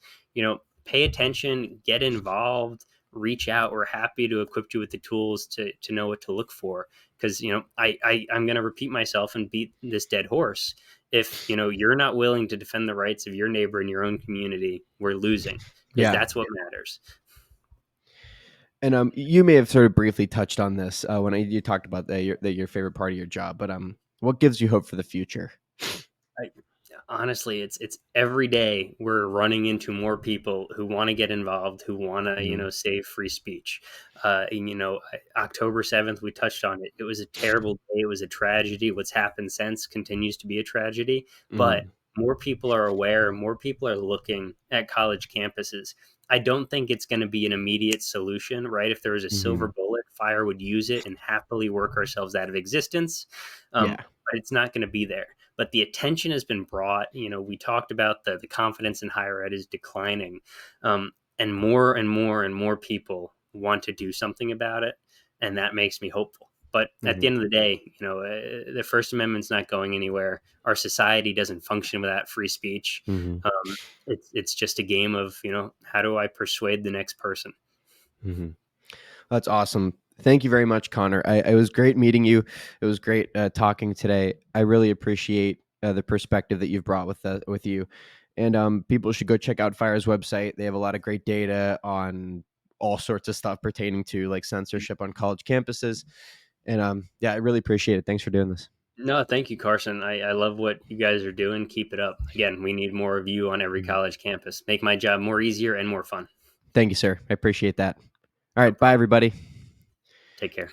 Pay attention, get involved, reach out. We're happy to equip you with the tools to know what to look for, because I'm going to repeat myself and beat this dead horse. If you're not willing to defend the rights of your neighbor in your own community, we're losing, because Yeah. that's what matters. And you may have sort of briefly touched on this when you talked about your favorite part of your job, but what gives you hope for the future? I, yeah. Honestly, it's every day we're running into more people who want to get involved, who want to, Mm, save free speech. October 7th, we touched on it. It was a terrible day. It was a tragedy. What's happened since continues to be a tragedy. But mm, more people are aware. More people are looking at college campuses. I don't think it's going to be an immediate solution, right? If there was a silver mhm. bullet, fire would use it and happily work ourselves out of existence. Yeah. But it's not going to be there. But the attention has been brought. We talked about the confidence in higher ed is declining, and more and more and more people want to do something about it, and that makes me hopeful. But at the Mhm, end of the day, the First Amendment's not going anywhere. Our society doesn't function without free speech. mhm, It's just a game of how do I persuade the next person. mhm. That's awesome. Thank you very much, Connor. It was great meeting you. It was great talking today. I really appreciate the perspective that you've brought with you. And people should go check out Fire's website. They have a lot of great data on all sorts of stuff pertaining to like censorship on college campuses. And yeah, I really appreciate it. Thanks for doing this. No, thank you, Carson. I love what you guys are doing. Keep it up. Again, we need more of you on every Mhm. college campus. Make my job more easier and more fun. Thank you, sir. I appreciate that. All No right. Bye, problem. everybody. Take care.